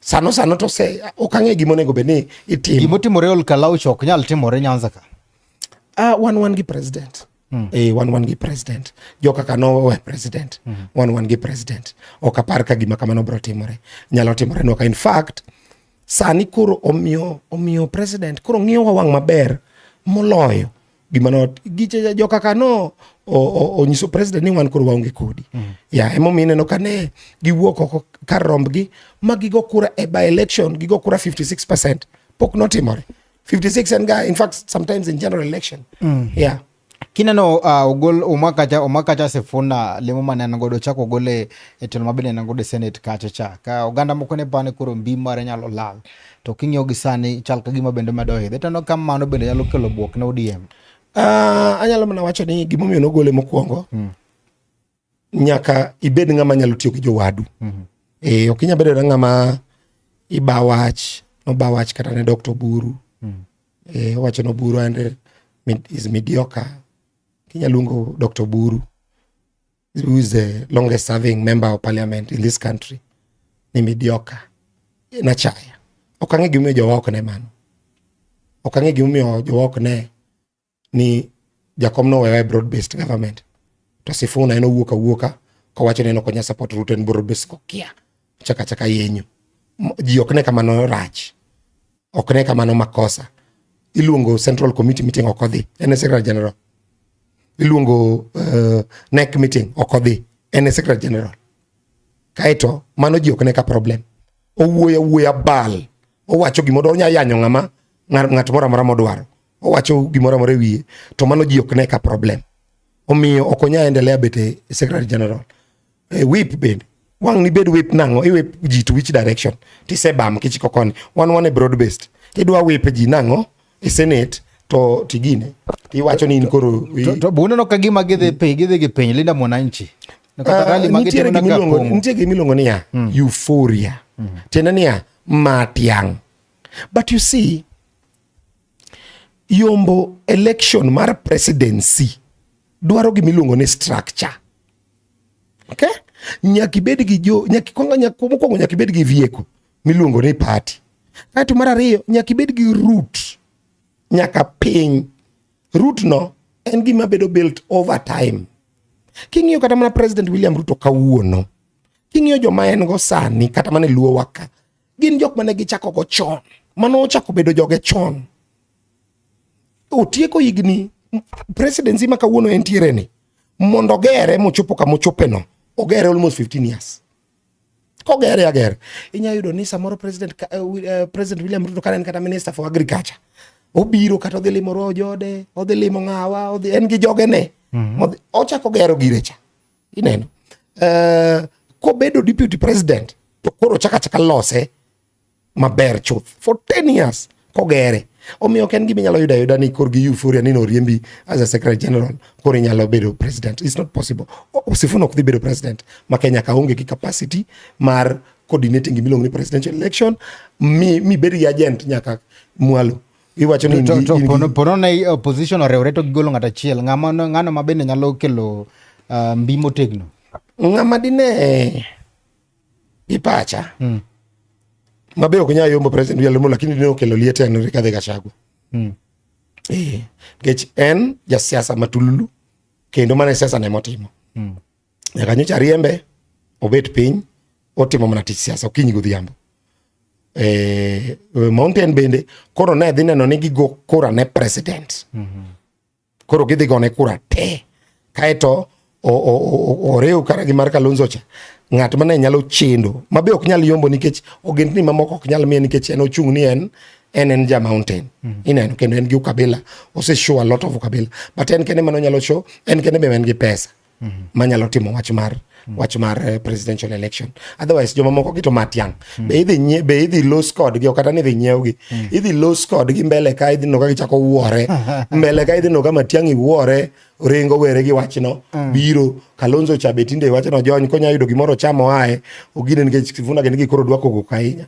sano to se okang'e gimonego bedni itimo. Gimotimore Olkalau ok nyal timore Nyanza ka. Wan gi president. Wan gi president. Joka kano we president. Wan gi president. Ok apar ka gima kamano bro timore. Nyalo timore no ka. In fact, sani kuro omiyo president kuro ng'iyo wang' maber moloyo gima no giche joka kano onyiso president ni wan kuro waonge kodi. Emomiyo ineno kane giwuok oko kar rombgi ma gigo kura e by election, gigo kura 56%. Pok notimore. 56 and in fact sometimes in general election. Kineno ogol omakacha Sifuna lemo mane an godo chako gole e telo mabende an godo Senate kacha ka oganda moko ne bane koro mbi mare nyalo lal to king'iyo gi sani chal ka gima bende medo hedhe to no kamano bende nyalo kelo buok ne ODM. Anyalo mana wacho ni gimomiyo nogole mokwongo, nyaka ibed ng'ama nyalo tiyo gi jowadu. Ok inya bedo ng'ama nobawach kata ne Dr. Buru. Wacho no Buru and is mediocre. Kinya lungo Dr. Buru, who is the longest serving member of parliament in this country, ni mediocre na chaya. Okang'e gimomiyo jowok ne mano. Okang'e gimomiyo jowok ne ni jakom no wewe broad based government. To Sifuna eno wuoka kawacho ni eno support Ruto en broad based kokia chaka yenyu. Ji ok ne kamano rach, ok ne kamano makosa. Iluongo Central Committee meeting okodhi, ene Secretary General. Iluongo NEC meeting okodhi, ene Secretary General. Kaito mano ji ok ne ka problem. Owuoya bal, owacho gimoro onya yanyo ng'at moro amora modwaro. Owacho gimoro amora wiye, to mano ji ok ne ka problem. Omiyo ok onya endelea bete Secretary General. Whip bende, wang' ni bed whip nang'o, iwip ji to which direction? Tise bam kichiko koni, wan broad based. Idwa whip ji nang'o e Senate to tigine iwacho ni koro to buno no kagima gidhi gi piny Linda Mwananchi. Nitie gimilongo niya euphoria, tena niya matiang'. But you see, yombo election mar presidency dwaro gimiluongo ni structure. Okay? Nyakibed gi vieko miluongo ni party. Kaito mar ariyo nyakibed gi root nyaka piny. Root no en gima bedo built over time. King'iyo kata mana President William Ruto kawuono, king'iyo joma en go sani kata mana luo waka, gin jok mane gichako go chon, mano ochako bedo joge chon. Otieko higni presidency ma kawuono entiere ni, mondo gere mochopo kamochope no, ogere almost 15 years. Kogere agere, inya yudo ni samoro President William Ruto karen kata Minister for Agriculture, obiro kata odhi limo Rojode, odhi limo ng'awa, en gi joge ne. Ochako gero girecha. Ineno. Kobedo deputy president, to koro chaka lose maber chuth for 10 years kogere. Omiyo ok en gima inyalo yuda ni kor gi euphoria ni noriembi as a secretary general koro inyalo bedo president. It's not possible. Sifuna ok dhi bedo president ma Kenya ka onge gi capacity mar coordinating gimiluongo ni presidential election. Mi bed gi agent nyaka mwalo. Iwacho ni pono na opposition orewre to gigolo ng'at achiel, ng'ano ma bende nyalo kelo mbi motegno. Ng'ama dine gi pacha mabe ok nyalo yombo president William Ruto, lakini dine okelo liete en Rigathi Gachagua. Nikech en jasiasa matululu kendo mana siasa ne motimo. Nyaka nyocha riembe obet piny otimo mana tich siasa okinyi godhiambo. Mountain bende koro ne dhi neno ni gigo kura ne president. Koro gidhi gone kura te. Kaeto oreu kara gi mar Kalonzo cha. Ng'at mane nyalo chendo mabe ok nyal yombo nikech ogendni mamoko ok nyal miye nikech en ochung' ni en ja mountain. Ineno kendo en gi ukabila. Ose show a lot of ukabila. But en kende mano nyalo show. En kende be en gi pesa. Manyalo timo wach mar presidential election. Otherwise joma moko gito matiang. Be idhi lose code gi okata ni dhi nyiew gi. Idhi lose code gi mbele ka idhi no ka gichako wuore. Mbele ka idhi no ka matiang wuore ringo were gi wachno biro Kalonzo cha betinde wachno jony konya yudo gimoro chamo ae ogine nikech Sifuna gende koro dwako go kainya.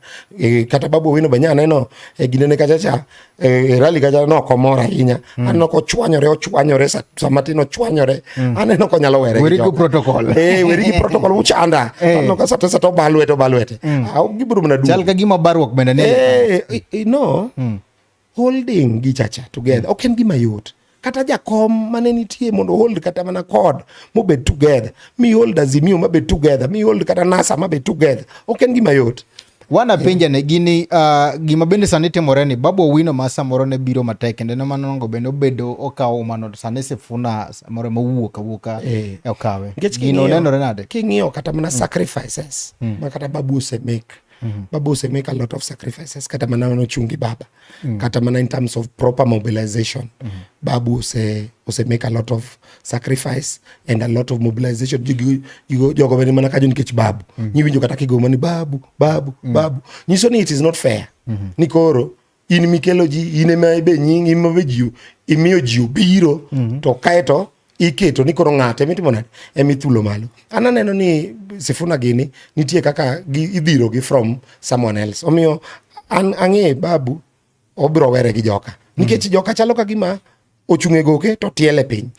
Kata Babu Owino banya neno ginene kachacha rally kacha no komora inya. Anno ko chwanyore samatino chwanyore. Aneno ko nyalo were. Weri gi protocol. Weri gi protocol uchanda. Anno ka sata to balwete. Giburu mna du. Chal ka gima barwok bende ne. No. Holding gi chacha together. Okay gima yot. Kata jakom mane nitie mondo hold kata mana code mobed together. Mi hold Azimio mabed together. Mi hold kata NASA mabed together. Ok en gima yot. Wana penja ne gini gima bende sani timore ni Babu Owino ma samoro ne biro matek kendo ne manongo bende obedo okawo mano sani Sifuna samoro mawuoka okawe. Gino nenore nade? King'iyo kata mana sacrifices ma kata Babu osemake. Babu make a lot of sacrifices kata mana nochungi baba. Kata mana in terms of proper mobilization. Babu make a lot of sacrifice and a lot of mobilization. Jogo bende mana kajo nikech Babu. Nyiwinjo kata kigo mani Babu. Nyiso ni it is not fair. Nikoro in mikelo ji in ema be nyingi mabe ji imiyo ji biro to kaeto iketo ni koro ng'ate mitimo nade emithulo malo. Ananeno ni Sifuna gini nitie kaka idhiro gi from someone else. Omiyo ang'e Babu obro were gi joka. Nikech joka chalo ka gima ochung'e goke to tiele piny.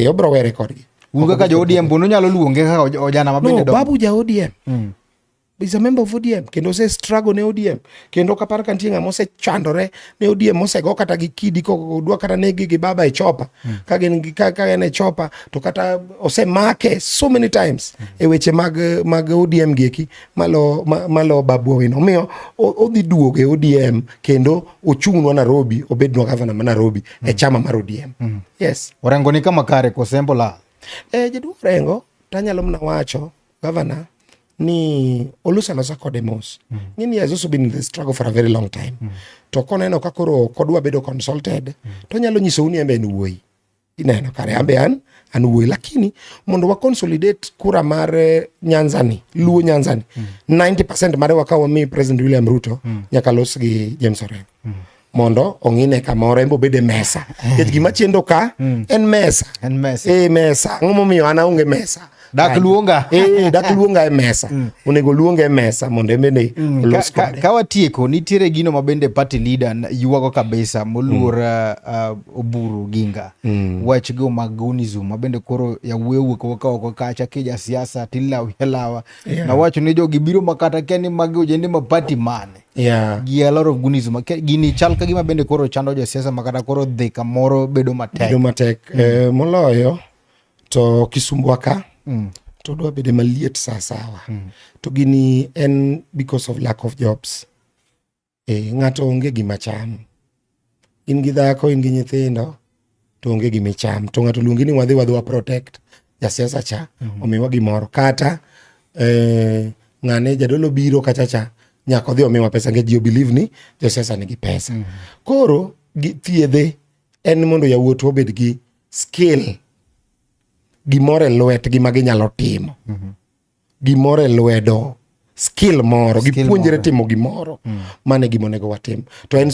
Obro were kodgi. Unga ka jo ODM bono nyalo luonge kaka ojana mabende do. No, Babu ja ODM. He's a member of ODM. Kendo se struggle ne ODM. Kendo kapar kantie ng'ama ose chandore ne ODM ose go kata gi kidi ko dwa kata negi gi baba e chopa. Ka en e chopa to kata ose make so many times e weche mag ODM gieki malo Babu Owino. Omiyo odhi duoge ODM kendo ochung'nwa Nairobi obednwa governor ma Nairobi e chama mar ODM. Yes. Orengo ni kama kare kosembo la. Jaduong' Orengo tanyalo mna wacho governor ni oluselosa kode mos. He has also been in the struggle for a very long time. To koneno ka koro kodwa bedo consulted, to nyalo nyiso ni embe en wuoyi. Ineno kare ambe an wuoyi, lakini mondo wa consolidate kura mar Nyanzani, Luo Nyanzani. 90% mare wakawa mi President William Ruto nyaka los gi James Orengo. Mondo ong'ine kamoro embo bede mesa. Gima chendo ka en mesa. Mesa. Ngomo miyo ana unge mesa. Dak luonga. Dak luonga e mesa. Onego luonga e mesa mondo embe los kode. Ka watieko nitiere gino mabende party leader yuago kabisa moluor Oburu Ginga. Wach go magunizum mabende koro ya wuok ka kacha kija siasa tilawa. Na wacho ni jo gibiro makata keni magi ojende ma party mane. Gi a lot of gunism. Gini chal ka gima bende koro chando jo siasa makata koro dhi kamoro bedo matek. Moloyo to kisumbwa ka. To dwa bede maliet sawa. To gini en because of lack of jobs. Ng'ato onge gima cham. In gi dhako, in gi nyithindo, to onge gima cham. To ng'ato luongi ni wadhi wa protect ja siasa cha, omiwa gimoro. Kata ng'ane jadolo biro kachacha, nyako dhi omiwa pesa, nge ji believe ni ja siasa nigi pesa. Koro thiedhe en mondo yawuot obed gi skill. Gimore lwet gima ginyalo timo. Gimore lwedo. skill moro, Skill gipuonjre moro. timo gimoro, mane gimonego watim. To en